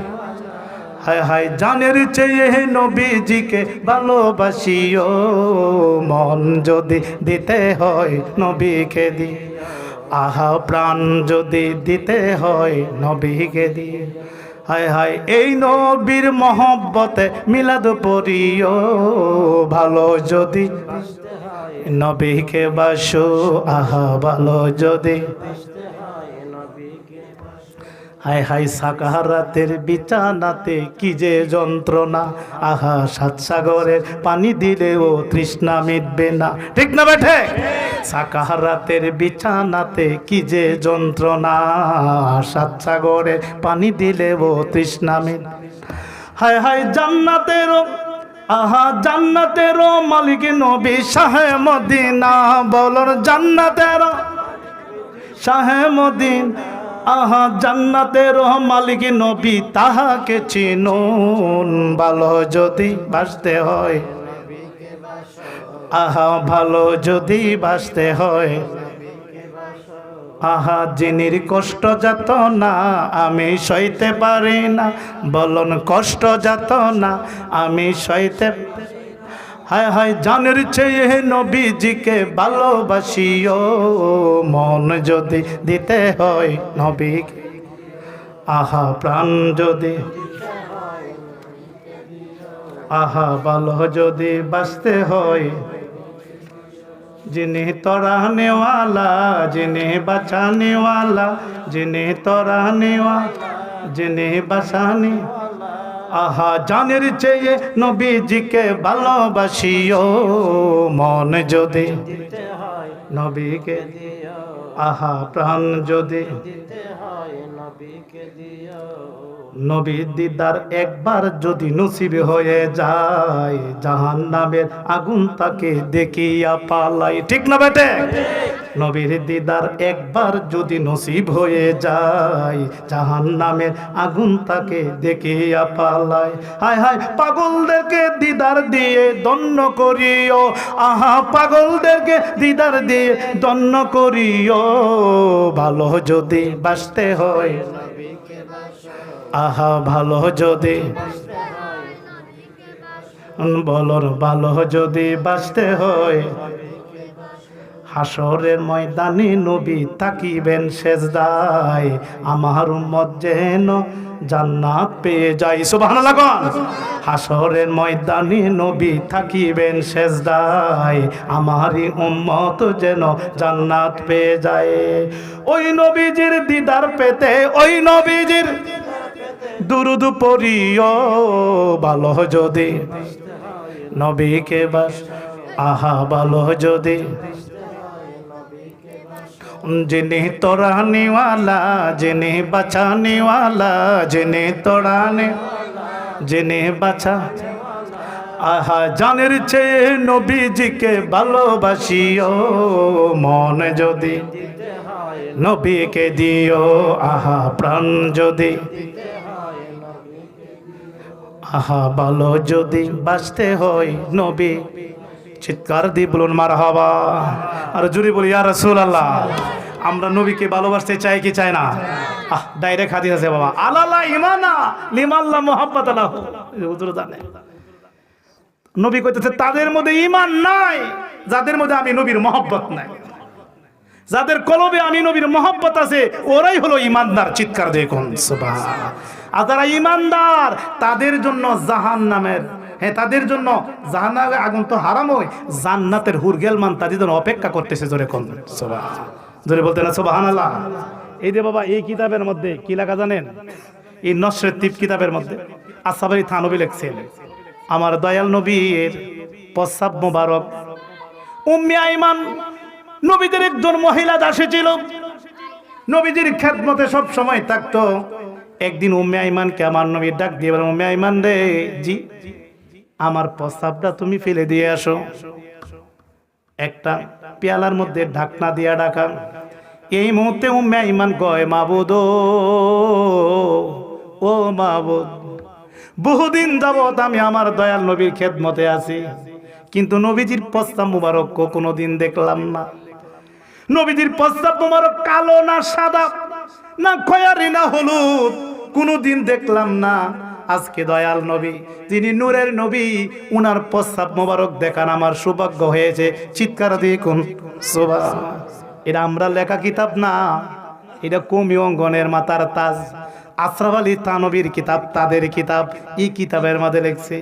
हाय हाय জানের চেয়ে নবীজিকে ভালোবাসিও, মন যদি দিতে হয় নবীকে দি, আহা প্রাণ যদি দিতে হয় নবীকে দি। হায় হায় এই নবীর মহব্বতে মিলাদ পড়িও, ভালো যদি নবীকে বাসো, আহা ভালো যদি। হায় হায় সাকারাতের বিছানাতে কি যে যন্ত্রণা, আহা সাত সাগরের পানি দিলেও তৃষ্ণা মিটবে না। ঠিক না বেঠে? সাকারাতের বিছানাতে কি যে যন্ত্রণা, সাত সাগরের পানি দিলেও তৃষ্ণা মিটবে। হায় হায় জান্নাতেরও, আহা জান্নাতেরও মালিক নবী শাহে মদিনা, বলর জান্নাতেরও শাহে মদিনা, আহা জান্নাতের মালিক নবী তাহাকে চিনুন, ভালো যদি বাসতে হয়, আহা ভালো যদি বাসতে হয়, আহা জিনির কষ্ট যাত না আমি সইতে পারি না, বলন কষ্ট যাত না আমি সইতে। হায় হায় জানের চেয়ে নবীজিকে ভালোবাসিও, মন যদি দিতে হয় নবীকে, আহা প্রাণ যদি, আহা ভালো যদি বাঁচতে হয়, जिन्हें तोड़ाने वाला जिन्हें बचाने वाला, जिन्हें तोड़ाने वाला जिन्हें बचाने, আহা জানের চেয়ে নবীজিকে ভালোবাসিও, মন যদি নবীকে, আহা প্রাণ যদি, নবীর দিদার একবার যদি নসিব হয়ে যায়, জাহান্নামের আগুন তাকে দেখিয়া পালাই। ঠিক না বেটে? নবীর দিদার একবার যদি নসিব হয়ে যায়, জাহান্নামের আগুন তাকে দেখিয়া পালাই। হায় হায় পাগলদেরকে দিদার দিয়ে দণ্ড করিও, আহা পাগলদেরকে দিদার দিয়ে দণ্ড করিও, ভালো যদি বাসতে হয়, আহা ভালো যদি, বলর ভালো যদি বাঁচতে হয়, হাসরের ময়দানে নবী তাকিবেন সেজদায়, আমার উম্মত যেন জান্নাত পেয়ে যায়। সুবহানাল্লাহ কোন? হাসরের ময়দানে নবী থাকিবেন সেজদায়, আমারই উম্মত যেন জান্নাত পেয়ে যায়। ওই নবীজির দিদার পেতে, ওই নবীজির, দুরুদ পড়িও ভালো যদি নবীকে বাস আহা ভালো যদি जिन्हें तोड़ाने वाला जिन्हें बचाने वाला जिन्हें तोड़ाने जिन्हें बचा आहा জানের চেয়ে নবীজিকে ভালোবাসিও মন যদি নবীকে দিও আহা প্রাণ যদি আহা ভালো যদি বাঁচতে হয় নবী চিৎকার দিয়ে বলুন মারহাবা আর জুড়ে বলি ইয়া রাসূলুল্লাহ আমরা নবীকে ভালোবাসতে চাই কি চাই না ডাইরেক্ট হাদিস আছে বাবা আলালা ইমানা লিমাল্লা মুহাব্বাতালাহ হুজুর জানে নবী কইতেছে তাদের মধ্যে ঈমান নাই যাদের মধ্যে আমি নবীর মহব্বত নাই যাদের কলবে আমি নবীর মহব্বত আছে ওরাই হলো ঈমানদার চিৎকার দিয়ে কোন সুবহানাল্লাহ আর যারা ঈমানদার তাদের জন্য জাহান্নামের হ্যাঁ তাদের জন্য জাহান্নামের আগুন তো হারাম হয় জান্নাতের হুরগেলমান তাদের জন্য অপেক্ষা করতেছে জোরে কোন সুবহানাল্লাহ জোরে বলতে না সুবহানাল্লাহ এই যে বাবা এই কিতাবের মধ্যে কি লেখা জানেন এই নসরের তিপ কিতাবের মধ্যে আসহাবে থানবী লিখছেন আমার দয়াল নবীর প্রস্রাব মোবারক উম্মে আইমান নবীদের একজন মহিলা দাসী ছিল নবীজির খেদমতে সব সময় থাকতো একদিন উম্মে আইমানকে আমার নবী ডাক দিয়ে বলেন উম্মে আইমান রে জি আমার প্রস্রাবটা তুমি ফেলে দিয়ে আসো একটা পেয়ালার মধ্যে ঢাকনা দিয়া ঢাকা এই মুহূর্তে উম্মে আইমান কয় মাবুদ ও মাবুদ বহুদিন যাবত আমি আমার দয়াল নবীর খেদমতে আছি কিন্তু নবীজির প্রস্রাব মুবারক কোনোদিন দেখলাম না নবীজির প্রস্রাব মুবারক কালো না সাদা না খয়েরি না হলুদ কোনোদিন দেখলাম না আজকে দয়াল নবী যিনি নূরের নবী উনার প্রস্রাব মুবারক দেখার আমার সৌভাগ্য হয়েছে চিৎকার দিয়ে কোন সুবহানাল্লাহ এটা আমরা লেখা কিতাব না এটা কমি অঙ্গনের মাতার তাজ আশরাফ আলী থানবীর কিতাব তাদের কিতাব এই কিতাবের মধ্যে লিখছে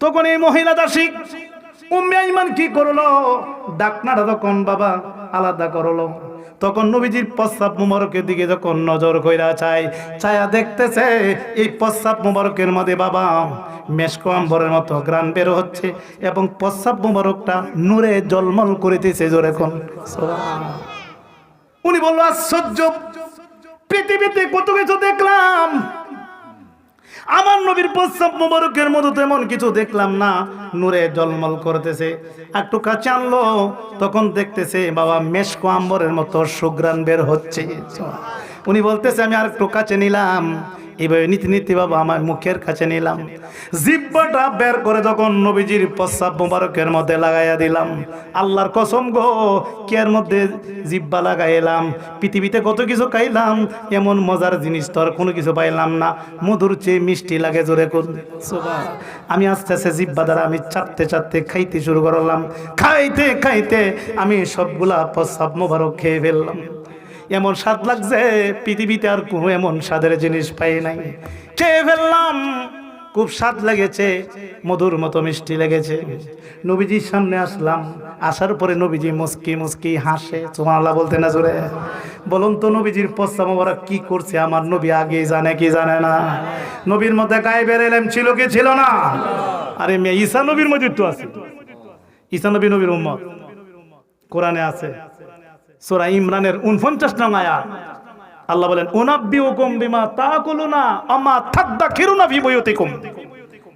তখন এই মহিলা দাসী উম্মে আইমান কি করলো ডাকনাটা তখন বাবা আলাদা করলো তখন নবীজির প্রস্রাব মুবারকের দিকে যখন নজর কইরা চায়া দেখতেছে এই প্রস্রাব মুবারকের মধ্যে বাবা মেশকো আম্বরের মতো গ্রান বের হচ্ছে এবং প্রস্রাব মুবারকটা নূরে জলমল করিতেছে জোরে কোন সুবহানাল্লাহ উনি বলল আশ্চর্য পৃথিবীতে কত কিছু দেখলাম আমার নবীর প্রস্রাব মুবারকের মতো তেমন কিছু দেখলাম না নূরে জলমল করতেছে একটু কাছে আনলো তখন দেখতেছে বাবা মেশকো আম্বরের মতো সুঘ্রাণ বের হচ্ছে উনি বলতেছে আমি আর একটু কাছে নিলাম এইভাবে নীতি নীতি বাবা আমার মুখের কাছে নিলাম জিহ্বাটা বের করে যখন নবীজির প্রস্রাব মুবারকের মধ্যে লাগাইয়া দিলাম আল্লাহর কসম গো কের মধ্যে জিহ্বা লাগাইলাম পৃথিবীতে কত কিছু খাইলাম এমন মজার জিনিস তো আর কোনো কিছু পাইলাম না মধুর চেয়ে মিষ্টি লাগে জোরে কোন সুবহানাল্লাহ আমি আস্তে আস্তে জিহ্বা দ্বারা আমি চাটতে চাটতে খাইতে শুরু করলাম খাইতে খাইতে আমি সবগুলা প্রস্রাব মুবারক খেয়ে ফেললাম এমন স্বাদ লাগছে পৃথিবীতে আর কোনো এমন স্বাদের জিনিস পাই নাই খেয়ে ফেললাম খুব স্বাদ লেগেছে মধুর মতো মিষ্টি লেগেছে নবীজির সামনে আসলাম আসার পরে নবীজি মুস্কি মুস্কি হাসে সুবহানাল্লাহ বলতে না জোরে বলুন তো নবীজির প্রস্রাব মোবারক কি করছে আমার নবী আগে জানে কি জানে না নবীর মধ্যে গায়েবের ইলম ছিল কি ছিল না আরে মেয়ে ঈসা নবীর মধ্যে তো আছে ঈসা নবী নবীর উম্মত কোরআনে আছে সূরা ইমরানের 49 নং আয়াত আল্লাহ বলেন উনাব্বিউকুম বিমা তাকুলুনা আমা তাদাকিরুনা ফি বুয়ুতিকুম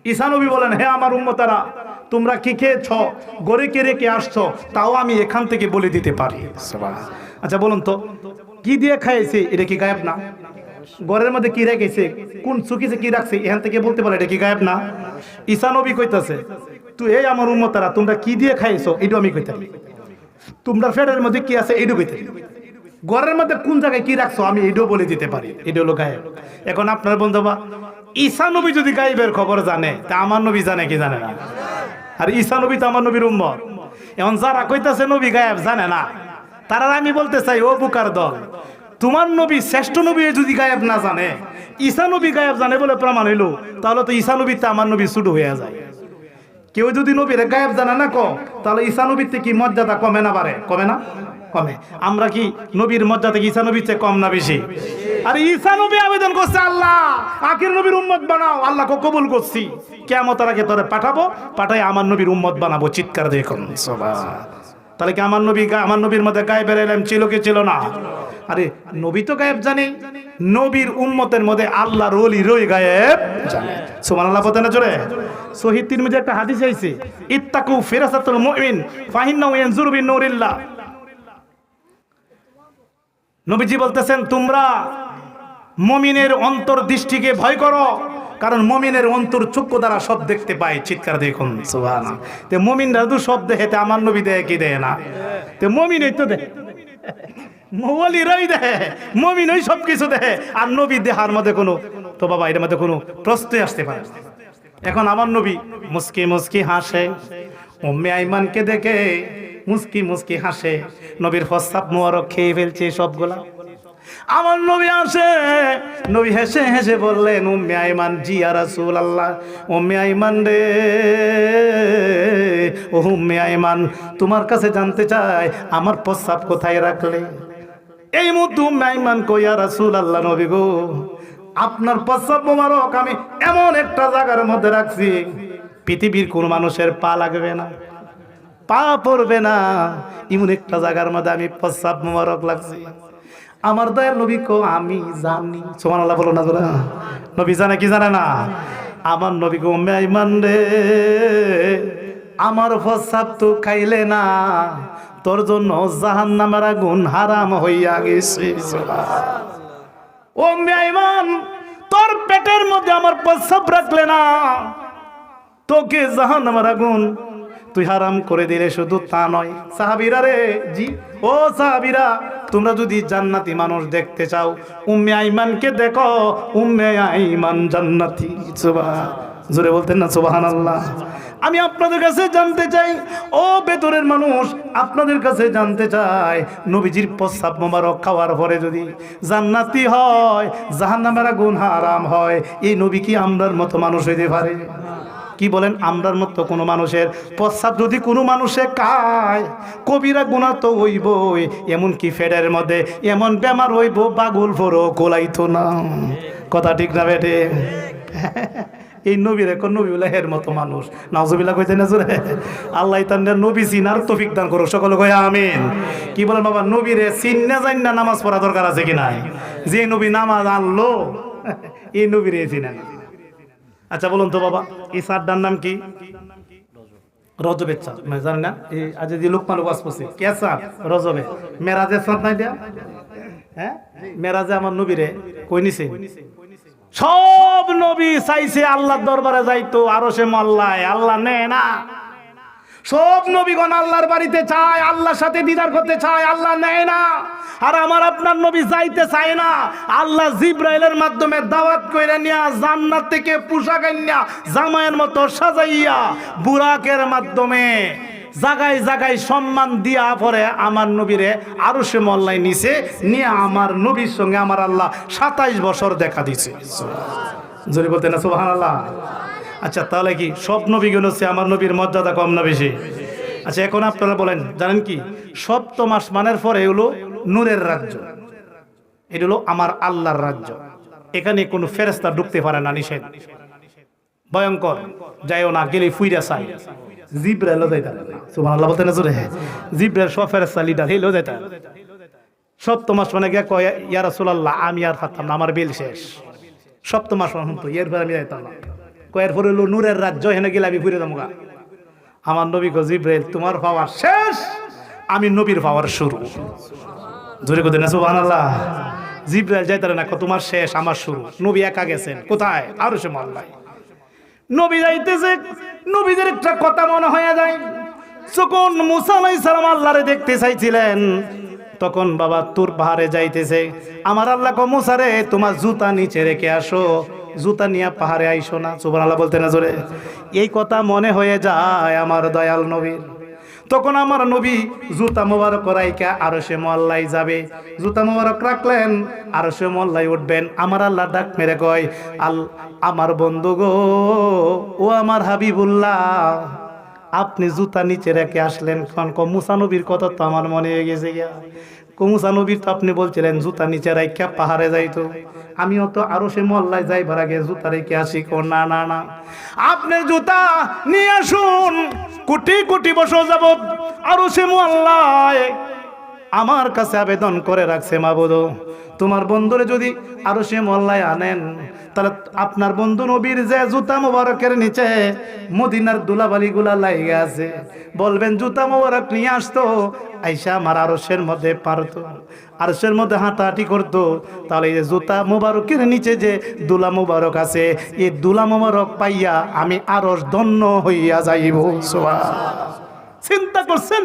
ঈসা নবী বলেন হে আমার উম্মতারা তোমরা কি খেয়েছো গরে কে রেখে আসছো তাও আমি এখান থেকে বলে দিতে পারি সুবহানাল্লাহ আচ্ছা বলুন তো কি দিয়ে খাইছে এটা কি গায়েব না ঘরের মধ্যে কি রেখেছে কোন সুকিছে কি রাখছে এখান থেকে বলতে পারে এটা কি গায়েব না ঈসা নবী কইতাছে তুই এই আমার উম্মতারা তোমরা কি দিয়ে খাইছো এটা আমি কইতে পারি তোমরা ফেরের মধ্যে কি আছে এইটুকু ঘরের মধ্যে কোন জায়গায় কি রাখছো আমি এইটাও বলে দিতে পারি এটা হলো গায়েব এখন আপনার বন্ধুবা ঈসা নবী যদি গায়েবের খবর জানে তা আমার নবী জানে কি জানে না আর ঈসা নবী তো আমার নবীর উম্মত এখন যারা কইতাছে নবী গায়েব জানে না তারা আমি বলতে চাই ও বুকার দল তোমার নবী শ্রেষ্ঠ নবী যদি গায়েব না জানে ঈসা নবী গায়েব জানে বলে প্রমাণ হইল তাহলে তো ঈসা নবীতে আমার নবী শুরু হয়ে যায় কেউ যদি নবীর গায়েব জানে না তাহলে ঈসা নবীর থেকে কি মর্যাদা কমে না বাড়ে কমে না কমে আমরা কি নবীর মর্যাদা ঈসা নবীর চেয়ে কম না বেশি আর ঈসা নবী আবেদন করছে, আল্লাহ আখির নবীর উম্মত বানাও। আল্লাহকে কবুল করছি, কিয়ামতের আগে তোরে পাঠাবো, পাঠাই আমার নবীর উম্মত বানাবো। চিৎকার দেখুন সুবহান। তাহলে কি আমার নবীর মধ্যে গায়েবের ইলম ছিল কি ছিল না? আরে নবী তো গায়েব জানে, নবীর উম্মতের মধ্যে আল্লাহর ওলি রই গায়েব জানে। সুবহানাল্লাহ বলতে না জোরে? সহিহ তিরমিজি একটা হাদিস আইছে, ইত্তাকু ফিরাসাতুল মুমিন ফাইন্নাহু ইয়ানজুরু বিনূরিল্লাহ। নবীজি বলতেছেন, তোমরা মুমিনের অন্তর্দৃষ্টিকে ভয় করো, কারণ মুমিনের অন্তর চক্ষু দ্বারা সব দেখতে পায়। চিৎকার দেখুন সুবহানাল্লাহ। তে মুমিনরা তো সব দেখে, তে আমার নবী দেয় কি দেয় না? তে মুমিনই তো দেখে, ওলিরাই দেখে, মুমিনই সব কিছু দেখে, আর নবী দেখার মধ্যে কোনো, তো বাবা এর মধ্যে কোনো প্রশ্নই আসতে পারে। এখন আমার নবী মুস্কি মুস্কি হাসে, উম্মে আইমানকে দেখে মুস্কি মুস্কি হাসে। নবীর প্রস্রাব মোবারক খেয়ে ফেলছে সবগুলা। আমার নবী আসে, নবী হেসে হেসে বললেন, উম্মে আইমান, জি ইয়া রাসূলুল্লাহ। উম্মে আইমান রে, ও উম্মে আইমান, তোমার কাছে জানতে চাই আমার প্রস্রাব কোথায় রাখলে? এই মুহূর্তে উম্মে আইমান কই, ইয়া রাসূলুল্লাহ, নবী গো, আপনার প্রস্রাব মোবারক আমি এমন একটা জায়গার মধ্যে রাখছি, পৃথিবীর কোন মানুষের পা লাগবে না, পা পড়বে না, এমন একটা জায়গার মধ্যে আমি প্রস্রাব মোবারক লাগছি। আমার দয়ার নবী কো, আমি জানি। সুবহানাল্লাহ বলো না জোরে? নবী জানে কি জানে না? আমার নবী কো, উম্মে আইমান রে, আমার প্রস্রাব তো খাইলে না, তোর জন্য জাহান্নামের আগুন হারাম হইয়া গেছে। উম্মে আইমান, তোর পেটের মধ্যে আমার প্রস্রাব রাখলে না, তোকে জাহান্নামের আগুন তুই হারাম করে দিলে। শুধু তা নয়, সাহাবীরা রে, জি ও সাহাবীরা, তোমরা যদি জান্নাতি মানুষ দেখতে চাও, উম্মে আইমানকে দেখো, উম্মে আইমান জান্নাতি। জোরে বলতেন না সুবহানাল্লাহ? আমি আপনাদের কাছে জানতে চাই, ও ভেতরের মানুষ, আপনাদের কাছে জানতে চাই, নবীজির প্রস্রাব মোবারক খাওয়ার পরে যদি জান্নাতি হয়, জাহান্নামের আগুন হারাম হয়, এই নবী কি আমরার মতো মানুষ হইতে পারে? কি বলেন? আমরার মতো কোনো মানুষের প্রস্রাব যদি কোনো মানুষে খায়, কবিরা গুনাহ তো হইবই, এমন কি ফেডের মধ্যে এমন বেমার হইব, পাগল ফরো কোলাইতো না। কথা ঠিক না বেটে? এই নবীর এখন নবী বলে এর মতো মানুষ, নাউজুবিল্লাহ কইতে না জোরে? আল্লাহ তাআলা নবী চিনার তৌফিক দান করুক, সকলে কয় আমিন। কি বলেন বাবা? নবীরে চিন্না জান্না নামাজ পড়া দরকার আছে কি নাই? যে নবী নামাজ আনলো, এই নবীরে চিনা না। আচ্ছা বলুন তো বাবা, এই চারটার নাম কি? রজবের চাঁদ, জানেন না? এই আজ যে লোকমান ওয়াজ করছে, কে চাঁদ? রজবে। মেরাজের চাঁদ নাই দেয়া? হ্যাঁ, মেরাজে আমার নবীরে কই নিছে? সব নবী চাইছে আল্লাহর দরবারে যাইতো, আরশে মোল্লায়, আল্লাহ নেয় না। সব নবীগণ আল্লাহর বাড়িতে চায়, আল্লাহর সাথে দিদার করতে চায়, আল্লাহ নেয় না। আর আমার আপনার নবী যাইতে চায় না। আল্লাহ জিব্রাইলের মাধ্যমে দাওয়াত কইরা নিয়া জান্নাত থেকে পোশাক আইনা জামাইয়ের মতো সাজাইয়া বুরাকের মাধ্যমে জায়গায় জায়গায় সম্মান দিয়া পরে আমার নবীরে আরশে মোল্লায় নিছে, নিয়ে আমার নবীর সঙ্গে আমার আল্লাহ 27 বছর দেখা দিছে। জোরে বলতে না সুবহানাল্লাহ? আচ্ছা তাহলে কি সব নবীগণ হচ্ছে আমার নবীর মর্যাদা কম না বেশি? আচ্ছা এখন আপনারা বলেন, জানেন কি সপ্তম আসমানের পরে হলো নূরের রাজ্য, এটা হলো আমার আল্লাহর রাজ্য। এখানে কোনো ফেরেশতা ঢুকতে পারে না, নিষেধ, ভয়ঙ্কর, যাইও না, গেলে ফুইরা চাই। জিব্রাইলও যাইতা না, সুবহানাল্লাহ বলতে না জোরে? জিব্রাইল সব ফেরেশতা লিডার, হেলেও যাইতা। সপ্তম আসমানে গিয়ে কয়, ইয়া রাসূলুল্লাহ, আমি আর পারতাম না, আমার বেল শেষ। সপ্তম আসমান তো এরপর আমি যাইতাম না। কয়ের পরে হলো নূরের রাজ্য, হেনে গেলে আমি ঘুরে যাবো। আমার নবী কো, জিব্রাইল তোমার পাওয়ার শেষ, আমি নবীর পাওয়ার শুরু। জোরে কথা না সুবহানাল্লাহ? জিব্রাইল যাইতারে না, তোমার শেষ আমার শুরু। নবী একা গেছেন কোথায়? আরশে মোল্লায়। নবী যাইতেছে, নবীদের একটা কথা মনে হয়ে যায়। যখন মুসা আলাইহিস সালাম আল্লাহরে দেখতে চাইছিলেন, তখন বাবা তুর পাহাড়ে যাইতেছে, আমার আল্লাহ কো, মুসা রে তোমার জুতা নিচে রেখে আসো, জুতা নিয়ে পাহাড়ে আইসো না। সুবহানাল্লাহ বলতে না জোরে? এই কথা মনে হয়ে যায় আমার দয়াল নবীর। তখন আমার নবী জুতা মোবারক রাইকা আরশে মোল্লায় যাবে। জুতা মোবারক রাখলেন, আরশে মোল্লায় উঠবেন। আমার আল্লাহ ডাক মেরে কয়, আমার বন্ধু গো, ও আমার হাবিবুল্লাহ, আপনি জুতা নিচে রেখে আসলেন, কারণ মুসা নবীর কথা তো আমার মনে হয়ে গেছে গিয়া। মুসা নবীর তো আপনি বলছিলেন জুতা নিচে রাইখা পাহাড়ে যাইতো, আমিও তো আরো সে মহল্লায় যাইবার আগে জুতা রেখে আসি। না না না, আপনি জুতা নিয়ে আসুন। কোটি কোটি বছর যাবত আরো সে মহল্লায় আমার কাছে আবেদন করে রাখছে, মাবুদ তোমার বন্ধুরে যদি আরো সে মহল্লায় আনেন, তাহলে আপনার বন্ধু নবীর যে জুতা মোবারকের নিচে মদিনার দুলাবালি গুলা লাইগা আছে, বলবেন জুতা মোবারক নিয়ে আসতো, আইসা আমার আরশের মধ্যে পারতো, আরশের মধ্যে হাঁটাহাঁটি করতো। তাহলে এই যে জুতা মোবারকের নিচে যে দুলা মোবারক আছে, এই দুলা মোবারক পাইয়া আমি আরশ ধন্য হইয়া যাইব। চিন্তা করছেন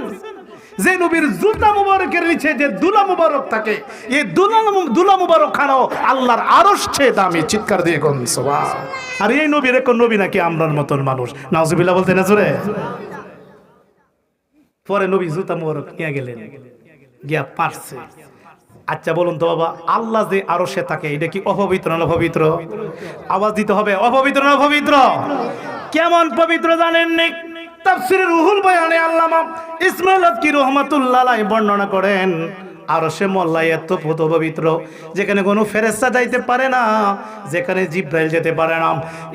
যে নবীর জুতা মুবারকের নিচে যে দুলা মুবারক থাকে, এই দুলা মুবারক খানাও আল্লাহর আরশ চেয়ে দামি। চিৎকার দিয়ে কোন সুবহান। আর এই নবীর কোন নবী নাকি আমরার মতন মানুষ? নাউজুবিল্লাহ বলতে না জোরে। পরে নবী জুতা মুবারক নিয়ে গেলেন, গিয়া পারছে। আচ্ছা বলুন তো বাবা, আল্লাহ যে আরশে থাকে এটা কি অপবিত্র না পবিত্র? আওয়াজ দিতে হবে, অপবিত্র না পবিত্র? কেমন পবিত্র জানেন নি? তাফসীরে রুহুল বয়ানে আল্লামা ইসমাইল আদকি রাহমাতুল্লাহ আলাইহি বর্ণনা করেন, আরশে মোল্লাই এত পবিত্র, যেখানে কোনো ফেরেশতা যাইতে পারে না, যেখানে জিব্রাইল যেতে পারে না,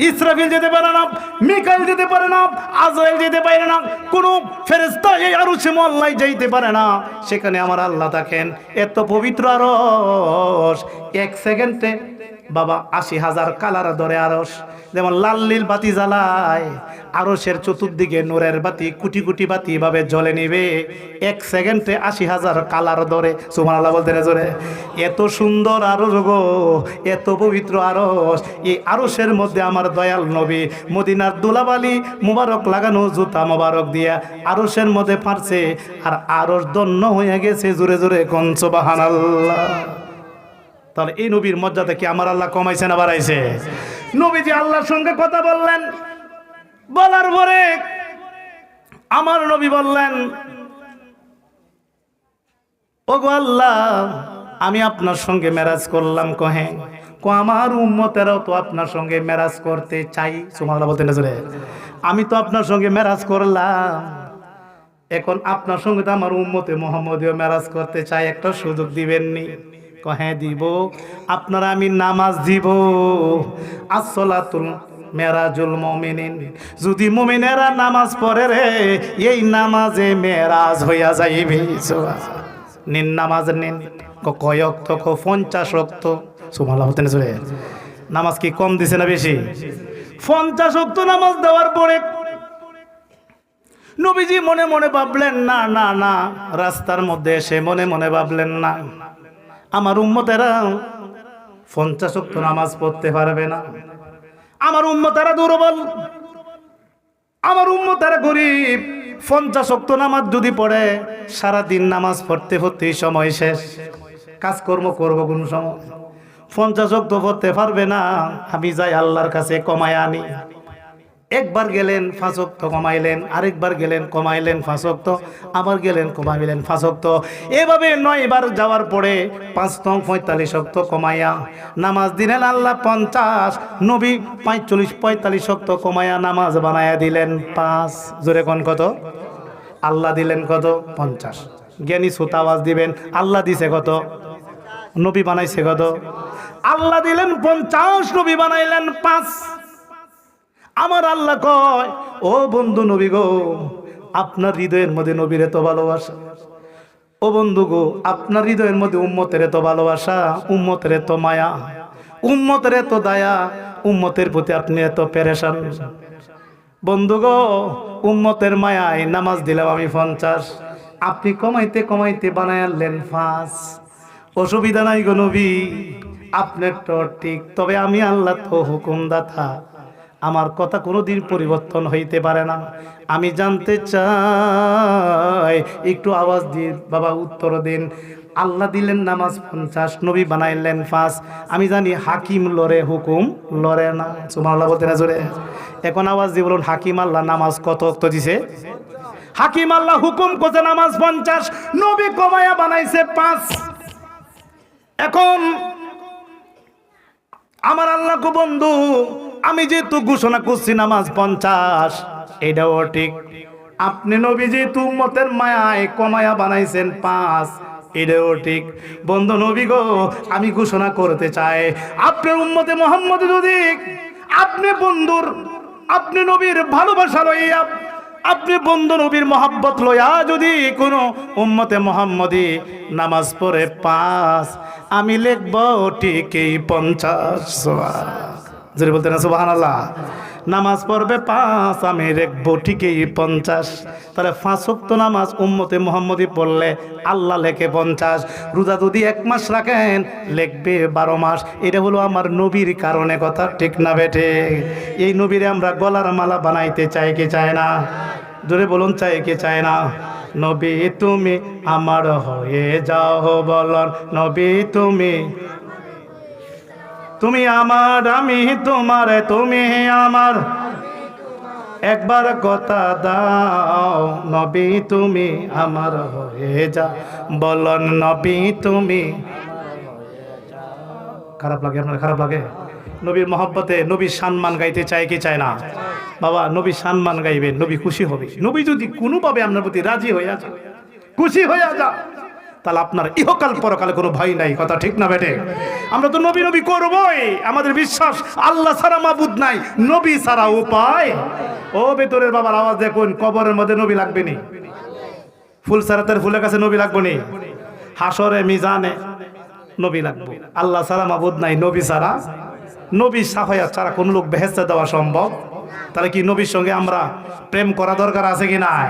ইসরাফিল যেতে পারে না, মিকাইল যেতে পারে না, আজরাইল যেতে পারে না, কোনো ফেরেশতা এই আরশে মোল্লাই যাইতে পারে না, সেখানে আমার আল্লাহ থাকেন। এত পবিত্র আরশ, এক সেকেন্ডে বাবা ৮০,০০০ কালার ধরে আরশ। যেমন লাল নীল বাতি জ্বালায়, আরশের চতুর্দিকে নূরের বাতি কোটি কোটি বাতি ভাবে জ্বলে নিবে, এক সেকেন্ডে ৮০,০০০ কালার ধরে। সুবহানাল্লাহ বলতে না জোরে। এত সুন্দর আরশ গো, এত পবিত্র আরশ। এই আরশের মধ্যে আমার দয়াল নবী মদিনার দুলাবালি মুবারক লাগানো জুতা মুবারক দিয়া আরশের মধ্যে পারছে, আর আরশ ধন্য হয়ে গেছে। জোরে জোরে কোন সুবহানাল্লাহ। তাহলে এই নবীর মর্যাদা কি আমার আল্লাহ কমাইছে না বাড়াইছে? নবীজি আল্লাহর সঙ্গে কথা বললেন, বলার পরে আমার নবী বললেন, ওগো আল্লাহ, আমি আপনার সঙ্গে মেরাজ করলাম। কহে আমার উম্মতেরাও তো আপনার সঙ্গে মেরাজ করতে চাই। সুবহানাল্লাহ বলতে না জোরে। আমি তো আপনার সঙ্গে মেরাজ করলাম, এখন আপনার সঙ্গে তো আমার উম্মতে মুহাম্মদীয় মেরাজ করতে চাই, একটা সুযোগ দিবেননি? কহে দিব। আপনারা আমি নামাজ দিব, আসসালাতুল মেরাজুল মুমিনিন। যদি মুমিনেরা নামাজ পড়ে রে, এই নামাজে মেরাজ হইয়া যাইবে। নিন নামাজ নিন। কয় ওয়াক্ত? 50 ওয়াক্ত। সুবহানাল্লাহ বলতে না জোরে। নামাজ কি কম দিছে না বেশি? 50 ওয়াক্ত নামাজ দেওয়ার পরে নবীজি মনে মনে ভাবলেন, না না না, রাস্তার মধ্যে এসে মনে মনে ভাবলেন, না, আমার উম্মতেরা 50 ওয়াক্ত নামাজ পড়তে পারবে না, আমার উম্মতেরা দুর্বল, আমার উম্মতেরা গরিব। 50 ওয়াক্ত নামাজ যদি পড়ে, সারা দিন নামাজ পড়তে পড়তে সময় শেষ, কাজকর্ম করবো কোন সময়? 50 ওয়াক্ত পড়তে পারবে না, আমি যাই আল্লাহর কাছে কমায় আনি। একবার গেলেন 5 ওয়াক্ত কমাইলেন, আরেকবার গেলেন কমাইলেন 5 ওয়াক্ত, আবার গেলেন কমাইলেন 5 ওয়াক্ত। এভাবে 9 বার যাওয়ার পরে 5 নং 45 ওয়াক্ত কমাইয়া নামাজ দিলেন আল্লাহ 50। নবী 45 ওয়াক্ত কমাইয়া নামাজ বানায়া দিলেন 5। জোরে কোন কত? আল্লাহ দিলেন কত? 50। জ্ঞানী শ্রোতা আওয়াজ দিবেন, আল্লাহ দিছে কত? নবী বানাইছে কত? আল্লাহ দিলেন 50, নবী বানাইলেন 5। আমার আল্লাহ কয়, ও বন্ধু নবী গো, আপনার হৃদয়ের মধ্যে নবীর এত ভালোবাসা, ও বন্ধু গো, আপনার হৃদয়ের মধ্যে উম্মতের এত ভালোবাসা, উম্মতের এত মায়া, উম্মতের এত দয়া, উম্মতের প্রতি আপনি এত পেরেশান। বন্ধু গো, উম্মতের মায়ায় নামাজ দিলাম আমি 50, আপনি কমাইতে কমাইতে বানায় আনলেন 5। অসুবিধা নাই গো নবী, আপনার তো ঠিক, তবে আমি আল্লাহ তো হুকুমদাতা, আমার কথা কোনোদিন পরিবর্তন হইতে পারে না। আমি জানতে চাই, একটু আওয়াজ দিয়ে বাবা উত্তর দিন। আল্লাহ দিলেন নামাজ 50, নবী বানাইলেন 5। আমি জানি হাকিম লড়ে, হুকুম লড়ে না। সুবহানাল্লাহ বলতে না জোরে। এখন আওয়াজ দিয়ে বলুন, হাকিম আল্লাহ নামাজ কত ওয়াক্ত দিছে? হাকিম আল্লাহ হুকুম করছে নামাজ 50, নবী কমায়া বানাইছে 5। এখন আমার আল্লাহ কো বন্ধু, আমি যেহেতু ঘোষণা করছি নামাজ 50, এটাও ঠিক, আপনি নবীজি তু উম্মতের মায়ায় কমায়া বানাইছেন 5, এটাও ঠিক। বন্ধু নবী গো, আমি ঘোষণা করতে চাই, আপনার উম্মতে মুহাম্মদ যদি আপনি নবীর ভালোবাসা লইয়া, আপনি বন্ধু নবীর মহাব্বত লইয়া যদি কোনো উম্মতে মুহাম্মদী নামাজ পড়ে 5, আমি লিখব ঠিকই 50। যদি বলতেন না সুবহানাল্লাহ। নামাজ পড়বে 5, আমি লিখবো ঠিকই 50। তাহলে 5 ওয়াক্ত নামাজ উম্মতে মুহাম্মদী পড়লে আল্লাহ লেখে 50। রোজা যদি 1 মাস রাখেন লিখবে 12 মাস। এটা হলো আমার নবীর কারণে, কথা ঠিক না বেঠে? এই নবীরে আমরা গলার মালা বানাইতে চাই কি চায় না? জোরে বলুন, চাই কি চায় না? নবী তুমি আমার হয়ে যাও বলন, নবী তুমি আমার, আমি তোমার, তুমি আমার, একবার কথা দাও, নবী তুমি আমার হয়ে যাও বলন, নবী তুমি। খারাপ লাগে আপনার? খারাপ লাগে? নবীর মহব্বতে নবীর সম্মান গাইতে চায় কি চায় না? বাবা নবীর সম্মান গাইবেন, নবী খুশি হবে। নবী যদি কোনোভাবে আপনার প্রতি রাজি হয়ে যায়, খুশি হয়ে যায়, তাহলে আপনার ইহকাল পরকালে কোনো ভয় নাই, কথা ঠিক না বেটে? আমরা তো নবী নবী করবই, আমাদের বিশ্বাস আল্লাহ ছাড়া মাবুদ নাই, নবী ছাড়া উপায়। ও ভেতরের বাবার আওয়াজ দেখুন, কবরের মধ্যে নবী লাগবে নি? ফুল সারাতের ফুলের কাছে নবী লাগবে নি? হাসরে মিজানে নবী লাগবে। আল্লাহ ছাড়া মাবুদ নাই, নবী ছাড়া, নবী সাফায়া ছাড়া কোন লোক বেহেশতে দেওয়া সম্ভব? তাহলে কি নবীর সঙ্গে আমরা প্রেম করা দরকার আছে কি নাই?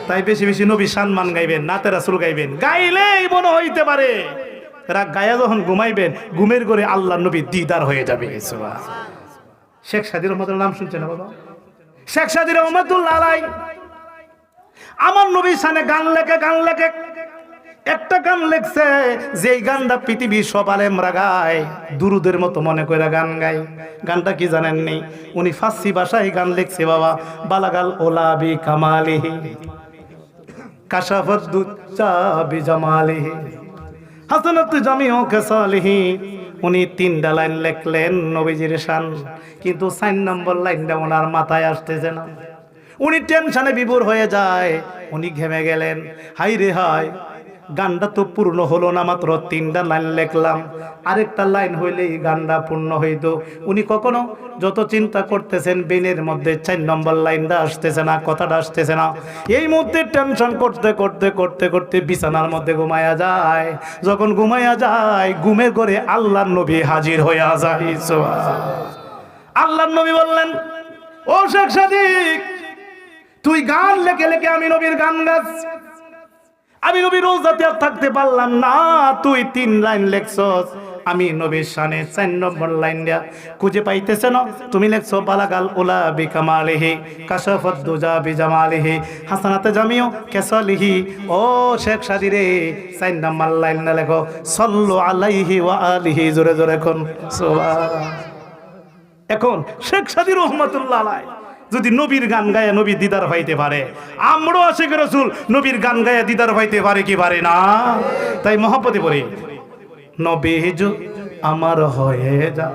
তাই বেশি বেশি নবীর সম্মান গাইবেন, নাতে রাসূল গাইবেন। গাইলেই মনে হইতে পারে রাগ গায়া যখন ঘুমাইবেন, ঘুমের ঘরে আল্লাহ নবী দিদার হয়ে যাবে। শেখ সাদী রহমাতুল্লাহ নাম শুনছেন না বাবা? শেখ সাদী রহমাতুল্লাহ আলাইহি আমার নবীর শানে গান লেখে একটা গান লেখছে, যেই গানটা পৃথিবীর সব আলেমরা গায়, দুরুদের মতো মনে করে গান গায়। গানটা কি জানেননি? উনি ফার্সি ভাষায় গান লিখছে বাবা। বালাগাল ওলাবি কামালিহি কাশাফাত দুচ্চা বিজামালিহি হাসানাত জামিউ কাসালিহি। উনি 3টা লাইন লিখলেন নবীজির শান, কিন্তু 4 নম্বর লাইনটা ওনার মাথায় আসতেছে না। উনি টেনশনে বিভোর হয়ে যায়, উনি ঘেমে গেলেন। হাই রে হাই, গানটা তো পূর্ণ হলো না, মাত্র 3টা লাইন লিখলাম, আরেকটা লাইন হইলেই গানটা পূর্ণ হইতো। উনি কখনো যত চিন্তা করতেছেন, বেনের মধ্যে 4 নম্বর লাইনটা আসতেছে না, কথাটা আসতেছে না। এই মুহূর্তে টেনশন করতে করতে করতে করতে বিছানার মধ্যে ঘুমায়া যায়। যখন ঘুমায়া যায়, ঘুমের ঘরে আল্লাহর নবী হাজির হইয়া যায়। আল্লাহর নবী বললেন, ও শেখ সাদিক, তুই গান লেখে লেখে আমি নবীর গান গাচ্ছি, আমি নবীর রোজাতে আর থাকতে পারলাম না। তুই 3 লাইন লেখছস, আমি নবীর শানে 4 নম্বর লাইনটা খুঁজে পাইতেছ না। তুমি লেখছো বালাগাল উলা বিকামালিহি কাশাফাত দুজা বিজামালিহি হাসানাতে জামিউ কাসালিহি। ও শেখ সাদী রে, 4 নম্বর লাইন না লেখো, সাল্লু আলাইহি ওয়া আলিহি। জোরে জোরে কোন সুবহান। এখন শেখ সাদী রহমাতুল্লাহ আলাইহি যদি নবীর গান গায়ে নবী দিদার পাইতে পারে, আমরাও আশিক রাসূল নবীর গান গায়ে দিদার পাইতে পারে কি পারে না? তাই মহব্বতে পড়ি, নবী আমার হয়ে যা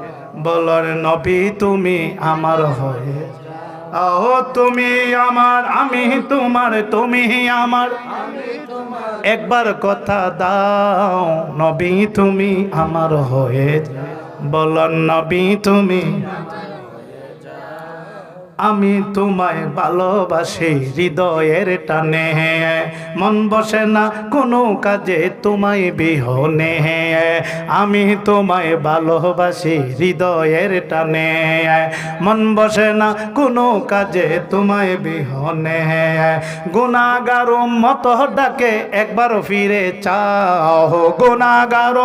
বলর, নবী তুমি আমার হয়ে যাও, তুমি আমার, আমি তোমার, তুমি আমার, একবার কথা দাও, নবী তুমি আমার হয়ে যা বলর, নবী তুমি। আমি তোমায় ভালোবাসি হৃদয়ের টানে, মন বসে না কোনো কাজে তোমায় বিহনে। আমি তোমায় ভালোবাসি হৃদয়ের টানে, মন বসে না কোনো কাজে তোমায় বিহনে। গুনাহগার মত ডাকে একবার ফিরে চাও, গুনাহগার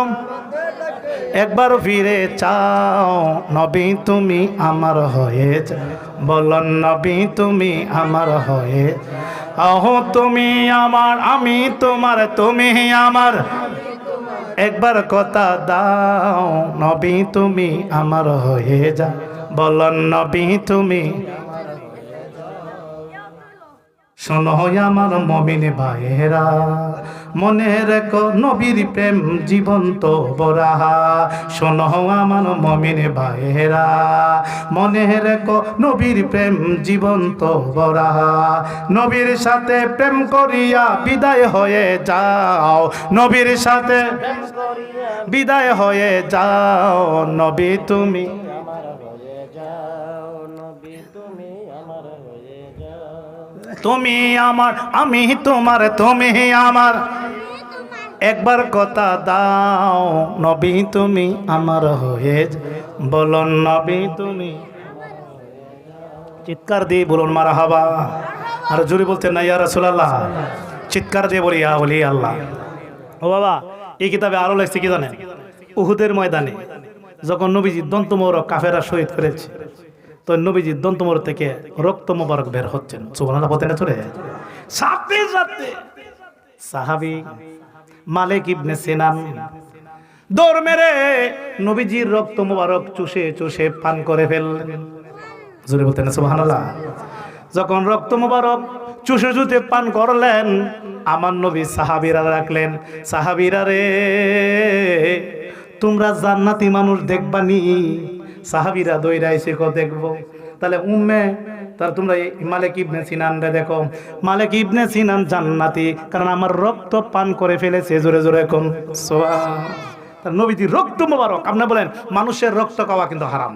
একবার ফিরে চাও, নবী তুমি আমার হয়ে যাও বলন, নবী তুমি আমার হয়ে যাও, তুমি আমার, আমি তোমার, তুমি আমার, একবার কথা দাও, নবী তুমি আমার হয়ে যাও বলন, নবী তুমি। শোনো আমার মমিন ভাইয়েরা, মনে রেখো নবীর প্রেম জীবন্ত বরাহা। শোনো আমার মমিন ভাইয়েরা, মনে রেখো নবীর প্রেম জীবন্ত বরাহা। নবীর সাথে প্রেম করিয়া বিদায় হয়ে যাও, নবীর সাথে বিদায় হয়ে যাও। নবী তুমি তুমি আমার, আমি তোমার, তুমি আমার, একবার কথা দাও। নবী তুমি আমার হয়ে বলুন, নবী তুমি, চিৎকার দিয়ে বলুন মারহাবা। আর জোরে বলতেন না ইয়া রাসূলুল্লাহ, চিৎকার দিয়ে বলি ইয়া ওলি আল্লাহ। ও বাবা, এই কিতাবে আরো লেখছে কি জানেন? উহুদের ময়দানে যখন নবীজি দন্তমোহরক কাফেররা শহীদ করেছে, তো নবীজির দন্তমোহর থেকে রক্ত মোবারক বের হচ্ছেন। সুবহানাল্লাহ বলতে না চলে সাথে সাথে সাহাবী মালিক ইবনে সিনান দৌড় মেরে নবীজির রক্ত মোবারক চুষে চুষে পান করে ফেললেন। জোরে বলতে না সুবহানাল্লাহ। যখন রক্ত মোবারক চুষে চুষে পান করলেন, আমার নবী সাহাবীরা রাখলেন, সাহাবীরা রে তোমরা জান্নাতি মানুষ দেখবানি। সাহাবীরা দৌড়াইছে কো দেখবো। তাহলে উম্মে তার তোমরা মালিক ইবনে সিনান রে দেখো, মালিক ইবনে সিনান জান্নাতি, কারণ আমার রক্ত পান করে ফেলেছে। জোরে জোরে কোন সুবহান। তার নবীজির রক্ত মোবারক। আপনি বলেন মানুষের রক্ত খাওয়া কিন্তু হারাম।